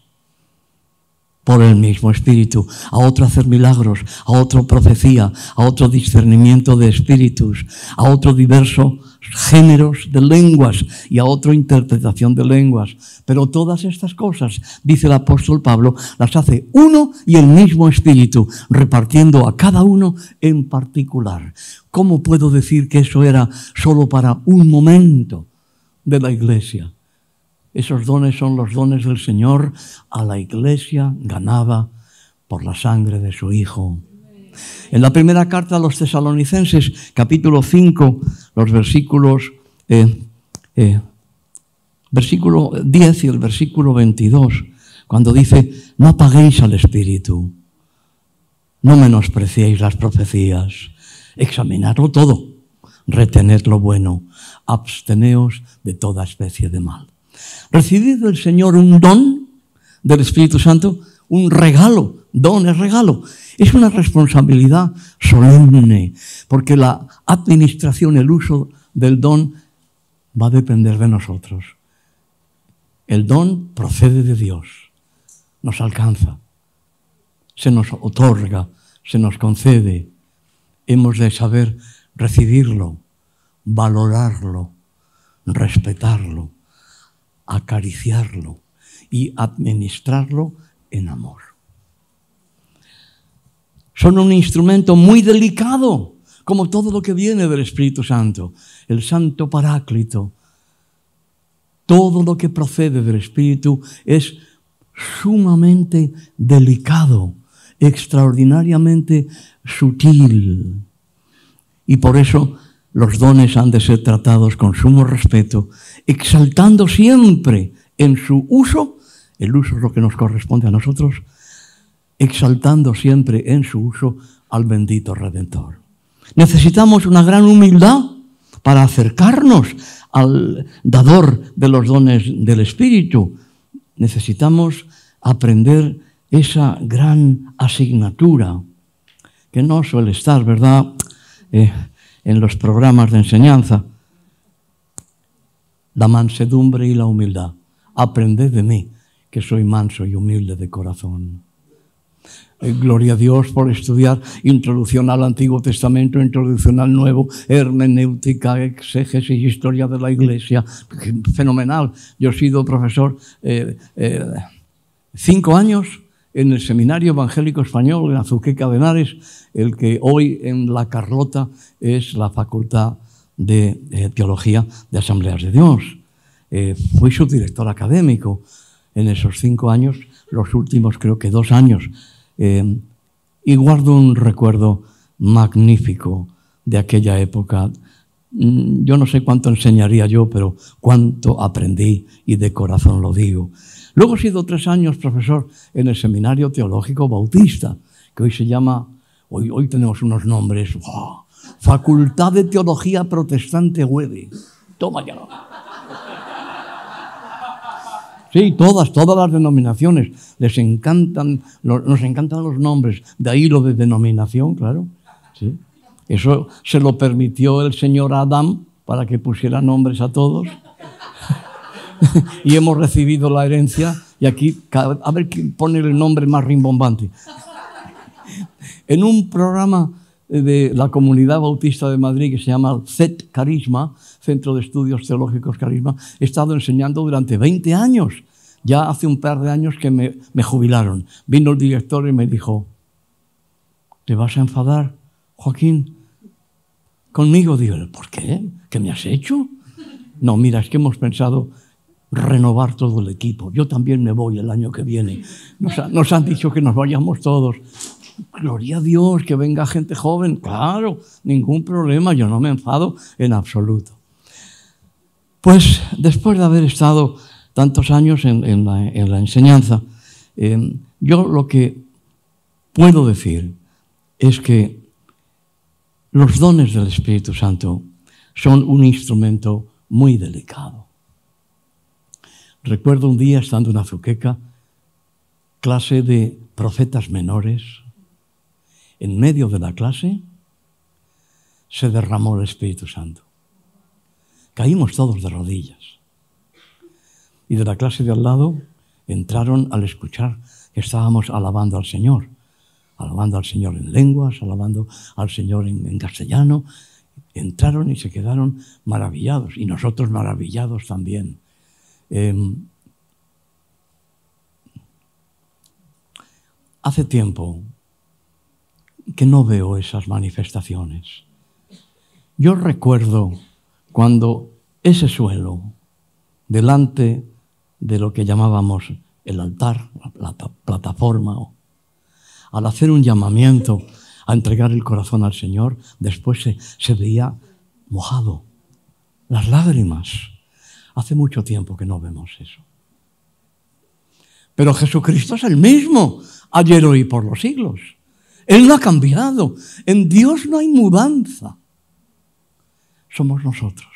por el mismo Espíritu, a otro hacer milagros, a otro profecía, a otro discernimiento de espíritus, a otro diversos géneros de lenguas y a otra interpretación de lenguas. Pero todas estas cosas, dice el apóstol Pablo, las hace uno y el mismo Espíritu, repartiendo a cada uno en particular. ¿Cómo puedo decir que eso era solo para un momento de la iglesia? Esos dones son los dones del Señor a la iglesia ganada por la sangre de su Hijo. En la primera carta a los Tesalonicenses, capítulo 5, los versículos 10 y el versículo 22, cuando dice: no apaguéis al Espíritu, no menospreciéis las profecías, examinadlo todo, retened lo bueno, absteneos de toda especie de mal. Recibid del Señor un don del Espíritu Santo, un regalo. Don es regalo. Es una responsabilidad solemne, porque la administración, el uso del don va a depender de nosotros. El don procede de Dios, nos alcanza, se nos otorga, se nos concede. Hemos de saber recibirlo, valorarlo, respetarlo, acariciarlo y administrarlo en amor. Son un instrumento muy delicado, como todo lo que viene del Espíritu Santo, el Santo Paráclito. Todo lo que procede del Espíritu es sumamente delicado, extraordinariamente sutil. Y por eso los dones han de ser tratados con sumo respeto, exaltando siempre en su uso, el uso es lo que nos corresponde a nosotros, exaltando siempre en su uso al bendito Redentor. Necesitamos una gran humildad para acercarnos al dador de los dones del Espíritu. Necesitamos aprender esa gran asignatura que no suele estar, ¿verdad?, en los programas de enseñanza. La mansedumbre y la humildad. Aprended de mí, que soy manso y humilde de corazón. Gloria a Dios por estudiar introducción al Antiguo Testamento, introducción al Nuevo, hermenéutica, exégesis, historia de la Iglesia. Fenomenal. Yo he sido profesor 5 años en el Seminario Evangélico Español, en Azuqueca de Henares, el que hoy en La Carlota es la Facultad de Teología de Asambleas de Dios. Fui subdirector académico en esos 5 años, los últimos creo que 2 años. Y guardo un recuerdo magnífico de aquella época. Yo no sé cuánto enseñaría yo, pero cuánto aprendí, y de corazón lo digo. Luego he sido 3 años profesor en el Seminario Teológico Bautista, que hoy se llama, hoy tenemos unos nombres, ¡wow!, Facultad de Teología Protestante Huede. Toma ya. Sí, todas las denominaciones. Nos encantan los nombres. De ahí lo de denominación, claro. Sí. Eso se lo permitió el señor Adán para que pusiera nombres a todos. Y hemos recibido la herencia. Y aquí, a ver quién pone el nombre más rimbombante. En un programa de la Comunidad Bautista de Madrid que se llama CET Carisma, Centro de Estudios Teológicos Carisma, he estado enseñando durante 20 años. Ya hace un par de años que me jubilaron. Vino el director y me dijo, ¿te vas a enfadar, Joaquín, conmigo? Digo, ¿por qué? ¿Qué me has hecho? No, mira, es que hemos pensado renovar todo el equipo. Yo también me voy el año que viene. Nos han dicho que nos vayamos todos. Gloria a Dios, que venga gente joven. Claro, ningún problema, yo no me enfado en absoluto. Pues después de haber estado tantos años en la enseñanza, yo lo que puedo decir es que los dones del Espíritu Santo son un instrumento muy delicado. Recuerdo un día, estando en Azuqueca, clase de profetas menores. En medio de la clase se derramó el Espíritu Santo. Caímos todos de rodillas. Y de la clase de al lado entraron al escuchar que estábamos alabando al Señor en lenguas, alabando al Señor en castellano. Entraron y se quedaron maravillados, y nosotros maravillados también. Hace tiempo que no veo esas manifestaciones. Yo recuerdo cuando ese suelo, delante de lo que llamábamos el altar, la plataforma, al hacer un llamamiento a entregar el corazón al Señor, después se veía mojado, las lágrimas. Hace mucho tiempo que no vemos eso. Pero Jesucristo es el mismo, ayer, hoy y por los siglos. Él no ha cambiado. En Dios no hay mudanza. Somos nosotros.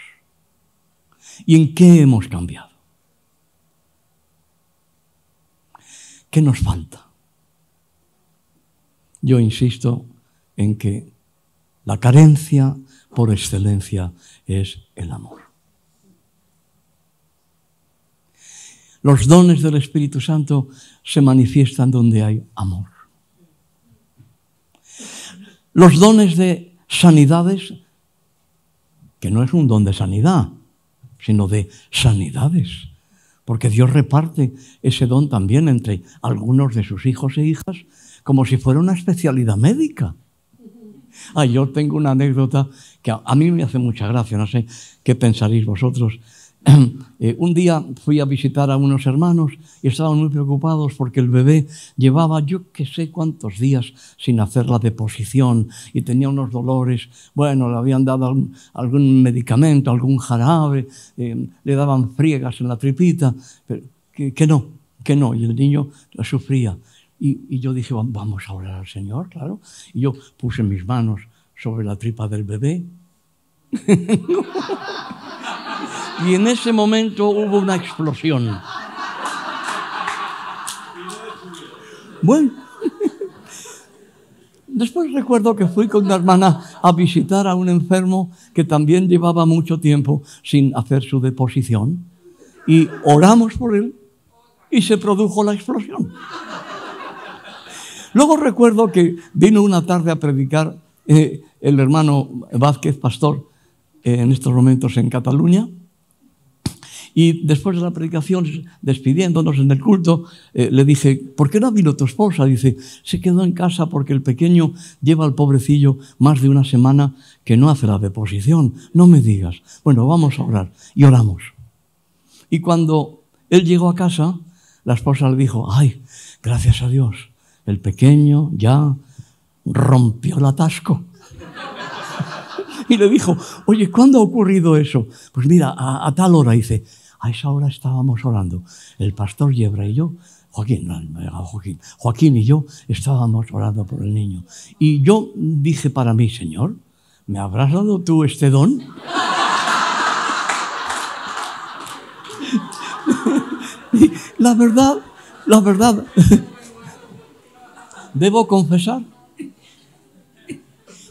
¿Y en qué hemos cambiado? ¿Qué nos falta? Yo insisto en que la carencia por excelencia es el amor. Los dones del Espíritu Santo se manifiestan donde hay amor. Los dones de sanidades, que no es un don de sanidad, sino de sanidades, porque Dios reparte ese don también entre algunos de sus hijos e hijas, como si fuera una especialidad médica. Yo tengo una anécdota que a mí me hace mucha gracia, no sé qué pensaréis vosotros. Un día fui a visitar a unos hermanos y estaban muy preocupados porque el bebé llevaba yo que sé cuántos días sin hacer la deposición y tenía unos dolores. Bueno, le habían dado algún medicamento, algún jarabe, le daban friegas en la tripita, pero que no, y el niño sufría. Y yo dije, vamos a orar al Señor, claro. Y yo puse mis manos sobre la tripa del bebé. Y en ese momento hubo una explosión. Bueno, después recuerdo que fui con una hermana a visitar a un enfermo que también llevaba mucho tiempo sin hacer su deposición. Y oramos por él y se produjo la explosión. Luego recuerdo que vino una tarde a predicar el hermano Vázquez, pastor, en estos momentos en Cataluña. Y después de la predicación, despidiéndonos en el culto, le dije, ¿por qué no vino tu esposa? Dice, se quedó en casa porque el pequeño lleva al pobrecillo más de una semana que no hace la deposición. No me digas. Bueno, vamos a orar. Y oramos. Y cuando él llegó a casa, la esposa le dijo, ay, gracias a Dios, el pequeño ya rompió el atasco. Y le dijo, oye, ¿cuándo ha ocurrido eso? Pues mira, a tal hora. Dice, a esa hora estábamos orando. El pastor Yebra y yo, Joaquín y yo estábamos orando por el niño. Y yo dije para mí, Señor, ¿me habrás dado tú este don? La verdad, debo confesar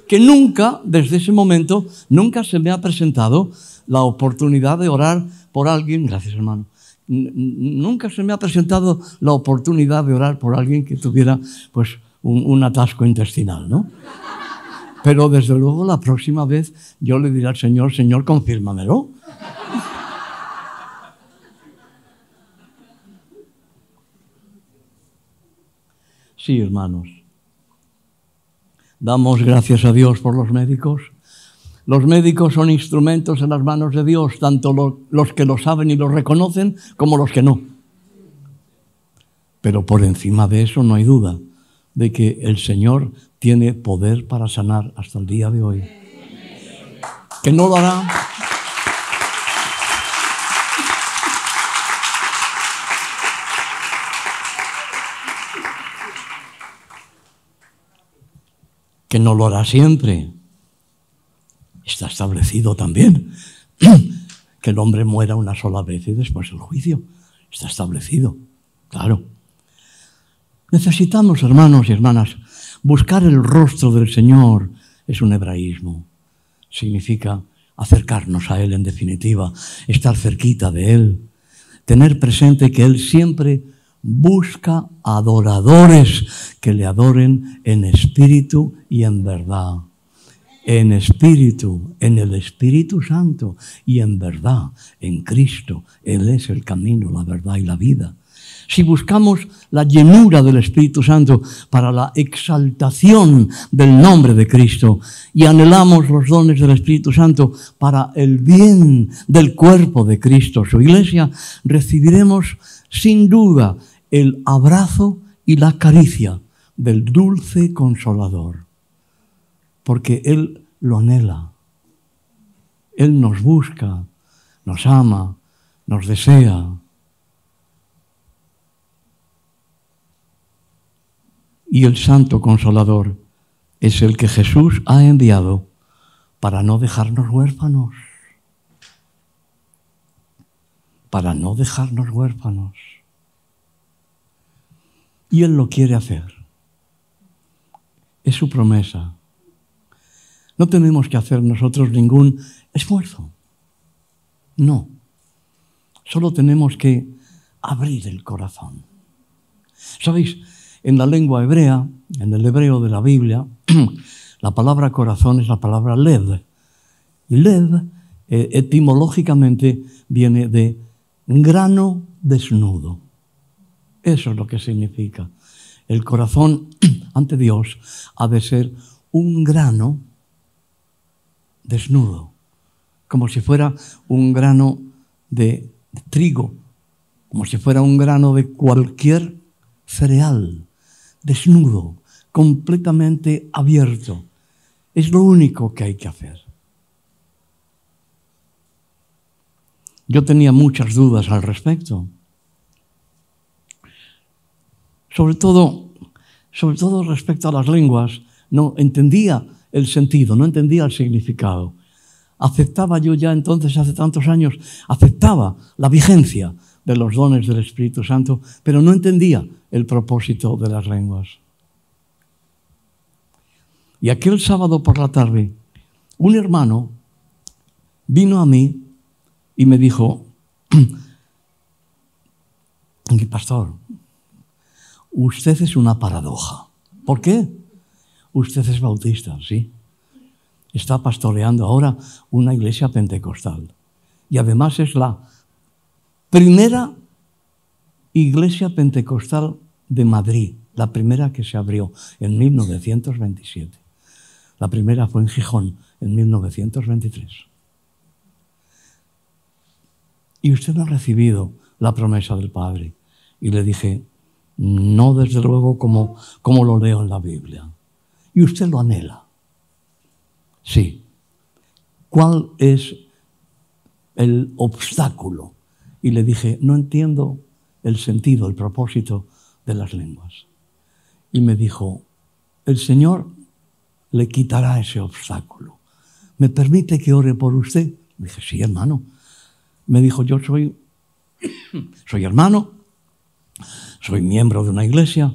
que nunca, desde ese momento, nunca se me ha presentado la oportunidad de orar por alguien, gracias hermano, nunca se me ha presentado la oportunidad de orar por alguien que tuviera pues un atasco intestinal, ¿no? Pero desde luego la próxima vez yo le diré al Señor, Señor, confírmamelo. Sí, hermanos. Damos gracias a Dios por los médicos. Los médicos son instrumentos en las manos de Dios, tanto los que lo saben y lo reconocen como los que no. Pero por encima de eso no hay duda de que el Señor tiene poder para sanar hasta el día de hoy. Que no lo hará. Que no lo hará siempre. Está establecido también que el hombre muera una sola vez y después el juicio. Está establecido, claro. Necesitamos, hermanos y hermanas, buscar el rostro del Señor. Es un hebraísmo. Significa acercarnos a Él en definitiva, estar cerquita de Él, tener presente que Él siempre busca adoradores que le adoren en espíritu y en verdad. En espíritu, en el Espíritu Santo y en verdad, en Cristo. Él es el camino, la verdad y la vida. Si buscamos la llenura del Espíritu Santo para la exaltación del nombre de Cristo y anhelamos los dones del Espíritu Santo para el bien del cuerpo de Cristo, su iglesia, recibiremos sin duda el abrazo y la caricia del dulce Consolador. Porque Él lo anhela. Él nos busca, nos ama, nos desea. Y el Santo Consolador es el que Jesús ha enviado para no dejarnos huérfanos. Para no dejarnos huérfanos. Y Él lo quiere hacer. Es su promesa. No tenemos que hacer nosotros ningún esfuerzo. No. Solo tenemos que abrir el corazón. ¿Sabéis? En la lengua hebrea, en el hebreo de la Biblia, la palabra corazón es la palabra lev. Y lev, etimológicamente, viene de grano desnudo. Eso es lo que significa. El corazón ante Dios ha de ser un grano desnudo, como si fuera un grano de trigo, como si fuera un grano de cualquier cereal, desnudo, completamente abierto. Es lo único que hay que hacer. Yo tenía muchas dudas al respecto. Sobre todo respecto a las lenguas, no entendía el sentido, no entendía el significado. Aceptaba yo ya entonces, hace tantos años, aceptaba la vigencia de los dones del Espíritu Santo, pero no entendía el propósito de las lenguas. Y aquel sábado por la tarde, un hermano vino a mí y me dijo, pastor, usted es una paradoja. ¿Por qué? Usted es bautista, ¿sí? Está pastoreando ahora una iglesia pentecostal. Y además es la primera iglesia pentecostal de Madrid, la primera que se abrió en 1927. La primera fue en Gijón, en 1923. Y usted no ha recibido la promesa del Padre. Y le dije, no desde luego como lo leo en la Biblia. Y usted lo anhela. Sí. ¿Cuál es el obstáculo? Y le dije, no entiendo el sentido, el propósito de las lenguas. Y me dijo, el Señor le quitará ese obstáculo. ¿Me permite que ore por usted? Le dije, sí, hermano. Me dijo, yo soy hermano soy miembro de una iglesia.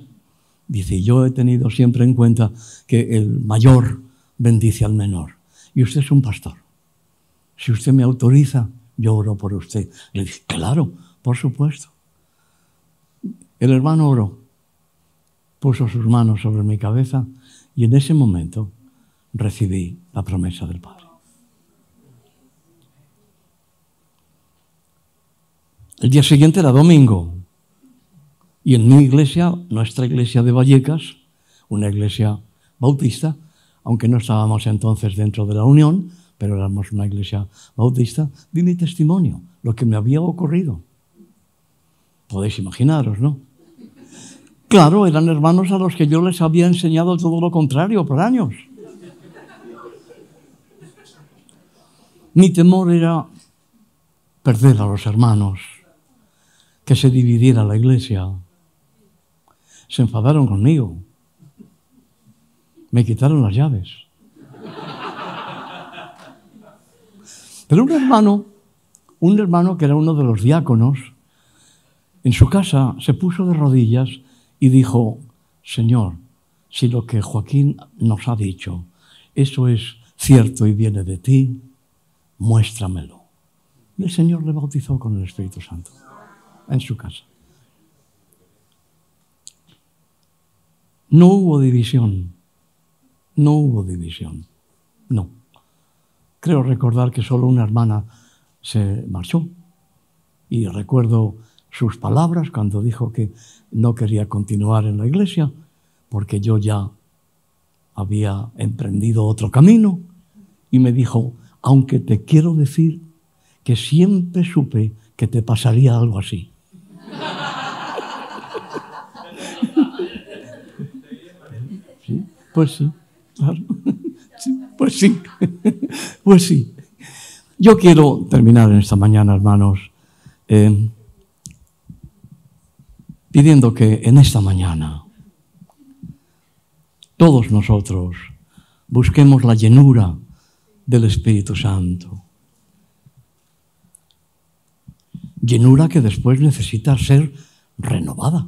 Dice, yo he tenido siempre en cuenta que el mayor bendice al menor. Y usted es un pastor. Si usted me autoriza, yo oro por usted. Le dije, claro, por supuesto. El hermano oró, puso sus manos sobre mi cabeza y en ese momento recibí la promesa del Padre. El día siguiente era domingo y en mi iglesia, nuestra iglesia de Vallecas, una iglesia bautista, aunque no estábamos entonces dentro de la Unión, pero éramos una iglesia bautista, di mi testimonio, lo que me había ocurrido. Podéis imaginaros, ¿no? Claro, eran hermanos a los que yo les había enseñado todo lo contrario por años. Mi temor era perder a los hermanos, que se dividiera la iglesia. Se enfadaron conmigo. Me quitaron las llaves. Pero un hermano que era uno de los diáconos, en su casa se puso de rodillas y dijo, Señor, si lo que Joaquín nos ha dicho, eso es cierto y viene de ti, muéstramelo. Y el Señor le bautizó con el Espíritu Santo en su casa. No hubo división. No hubo división. No. Creo recordar que solo una hermana se marchó. Y recuerdo sus palabras cuando dijo que no quería continuar en la iglesia porque yo ya había emprendido otro camino. Y me dijo, aunque te quiero decir que siempre supe que te pasaría algo así. ¿Sí? Pues sí, claro. Sí, pues sí, pues sí. Yo quiero terminar en esta mañana, hermanos, pidiendo que en esta mañana todos nosotros busquemos la llenura del Espíritu Santo. Llenura que después necesita ser renovada.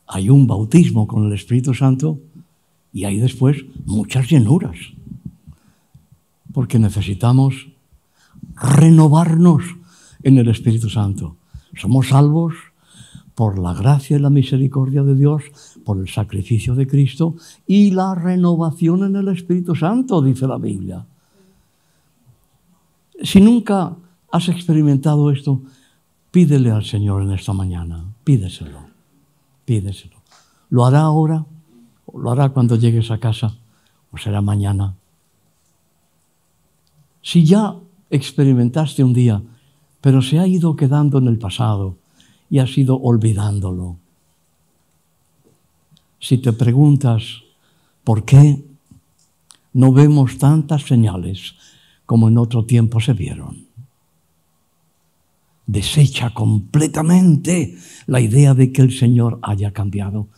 Hay un bautismo con el Espíritu Santo y hay después muchas llenuras. Porque necesitamos renovarnos en el Espíritu Santo. Somos salvos por la gracia y la misericordia de Dios, por el sacrificio de Cristo y la renovación en el Espíritu Santo, dice la Biblia. Si nunca has experimentado esto, pídele al Señor en esta mañana. Pídeselo, pídeselo. ¿Lo hará ahora? ¿O lo hará cuando llegues a casa? ¿O será mañana? Si ya experimentaste un día, pero se ha ido quedando en el pasado y has ido olvidándolo. Si te preguntas por qué no vemos tantas señales como en otro tiempo se vieron, desecha completamente la idea de que el Señor haya cambiado.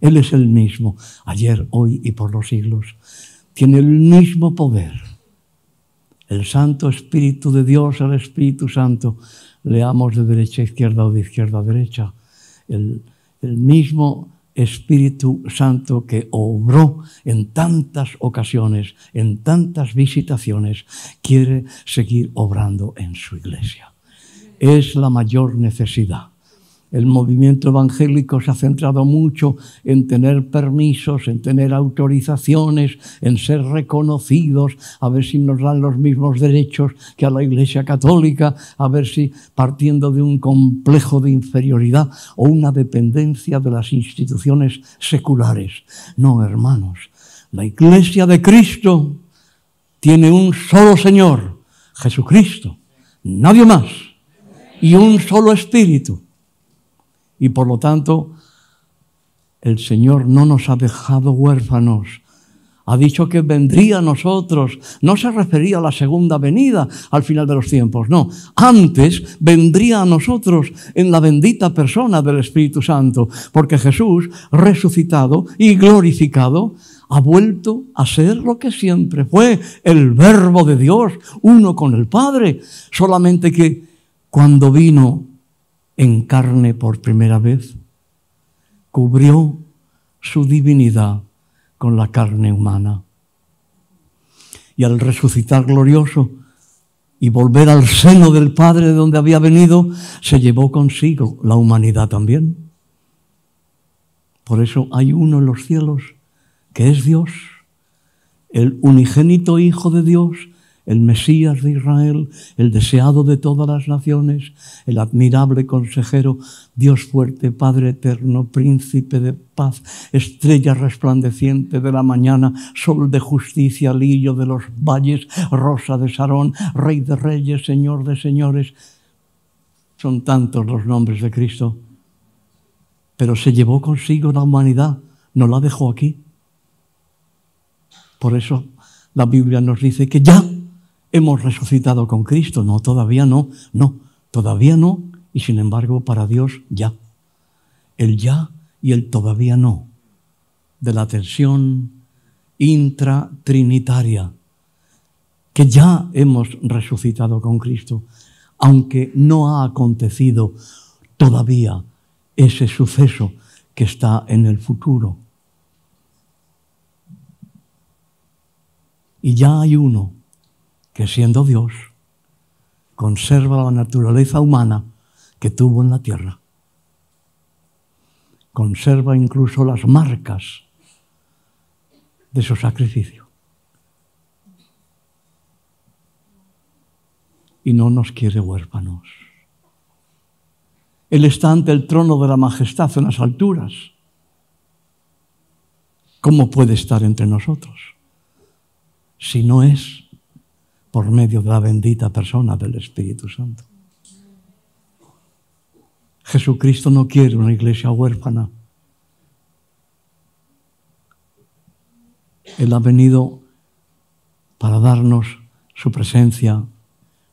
Él es el mismo, ayer, hoy y por los siglos. Tiene el mismo poder. El Santo Espíritu de Dios, el Espíritu Santo, leamos de derecha a izquierda o de izquierda a derecha. El mismo Espíritu Santo que obró en tantas ocasiones, en tantas visitaciones, quiere seguir obrando en su iglesia. Es la mayor necesidad. El movimiento evangélico se ha centrado mucho en tener permisos, en tener autorizaciones, en ser reconocidos, a ver si nos dan los mismos derechos que a la Iglesia Católica, a ver si partiendo de un complejo de inferioridad o una dependencia de las instituciones seculares. No, hermanos, la Iglesia de Cristo tiene un solo Señor, Jesucristo, nadie más, y un solo Espíritu. Y por lo tanto, el Señor no nos ha dejado huérfanos. Ha dicho que vendría a nosotros. No se refería a la segunda venida al final de los tiempos, no. Antes vendría a nosotros en la bendita persona del Espíritu Santo, porque Jesús, resucitado y glorificado, ha vuelto a ser lo que siempre fue, el Verbo de Dios, uno con el Padre. Solamente que cuando vino en carne por primera vez, cubrió su divinidad con la carne humana. Y al resucitar glorioso y volver al seno del Padre de donde había venido, se llevó consigo la humanidad también. Por eso hay uno en los cielos que es Dios, el unigénito Hijo de Dios, el Mesías de Israel, el deseado de todas las naciones, el admirable consejero, Dios fuerte, Padre eterno, príncipe de paz, estrella resplandeciente de la mañana, sol de justicia, lirio de los valles, rosa de Sarón, Rey de reyes, Señor de señores. Son tantos los nombres de Cristo, pero se llevó consigo la humanidad, no la dejó aquí. Por eso la Biblia nos dice que ya hemos resucitado con Cristo. No, todavía no, todavía no, y sin embargo para Dios ya. El ya y el todavía no, de la tensión intratrinitaria, que ya hemos resucitado con Cristo, aunque no ha acontecido todavía ese suceso que está en el futuro. Y ya hay uno que, siendo Dios, conserva la naturaleza humana que tuvo en la tierra. Conserva incluso las marcas de su sacrificio. Y no nos quiere huérfanos. Él está ante el trono de la majestad en las alturas. ¿Cómo puede estar entre nosotros si no es por medio de la bendita persona del Espíritu Santo? Jesucristo no quiere una iglesia huérfana. Él ha venido para darnos su presencia,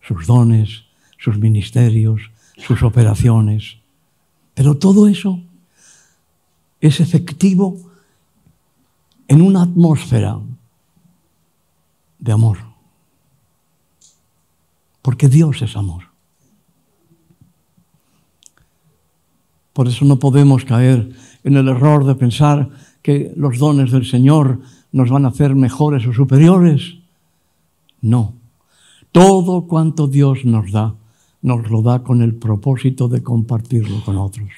sus dones, sus ministerios, sus operaciones. Pero todo eso es efectivo en una atmósfera de amor. Porque Dios es amor. Por eso no podemos caer en el error de pensar que los dones del Señor nos van a hacer mejores o superiores. No. Todo cuanto Dios nos da, nos lo da con el propósito de compartirlo con otros.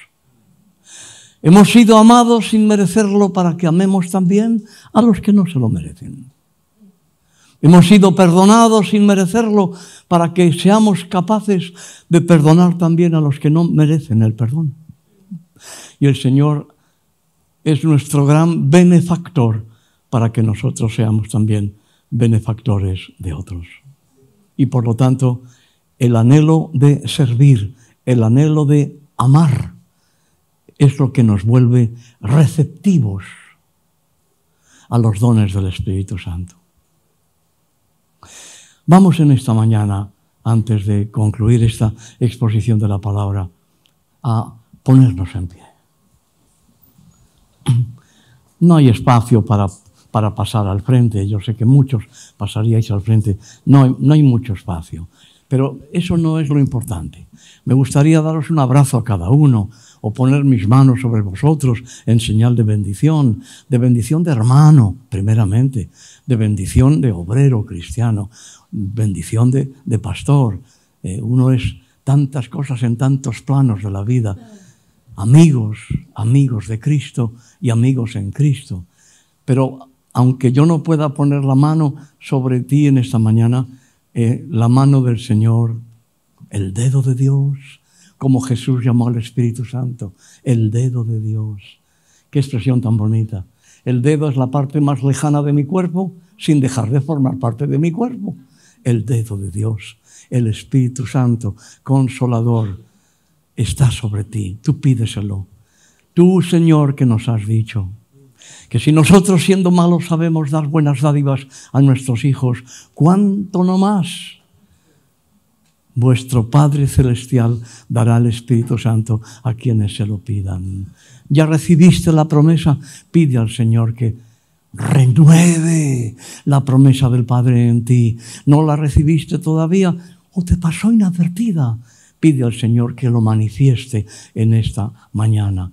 Hemos sido amados sin merecerlo para que amemos también a los que no se lo merecen. Hemos sido perdonados sin merecerlo para que seamos capaces de perdonar también a los que no merecen el perdón. Y el Señor es nuestro gran benefactor para que nosotros seamos también benefactores de otros. Y por lo tanto, el anhelo de servir, el anhelo de amar, es lo que nos vuelve receptivos a los dones del Espíritu Santo. Vamos en esta mañana, antes de concluir esta exposición de la palabra, a ponernos en pie. No hay espacio para pasar al frente. Yo sé que muchos pasaríais al frente. No hay mucho espacio. Pero eso no es lo importante. Me gustaría daros un abrazo a cada uno o poner mis manos sobre vosotros en señal de bendición de hermano, primeramente, de bendición de obrero cristiano, bendición de pastor. Uno es tantas cosas en tantos planos de la vida. Amigos de Cristo y amigos en Cristo. Pero aunque yo no pueda poner la mano sobre ti en esta mañana, la mano del Señor, el dedo de Dios, como Jesús llamó al Espíritu Santo, el dedo de Dios. Qué expresión tan bonita. El dedo es la parte más lejana de mi cuerpo, sin dejar de formar parte de mi cuerpo. El dedo de Dios, el Espíritu Santo, consolador, está sobre ti. Tú pídeselo. Tú, Señor, que nos has dicho que si nosotros, siendo malos, sabemos dar buenas dádivas a nuestros hijos, ¿cuánto no más vuestro Padre Celestial dará el Espíritu Santo a quienes se lo pidan? Ya recibiste la promesa, pide al Señor que renueve la promesa del Padre en ti. ¿No la recibiste todavía o te pasó inadvertida? Pide al Señor que lo manifieste en esta mañana.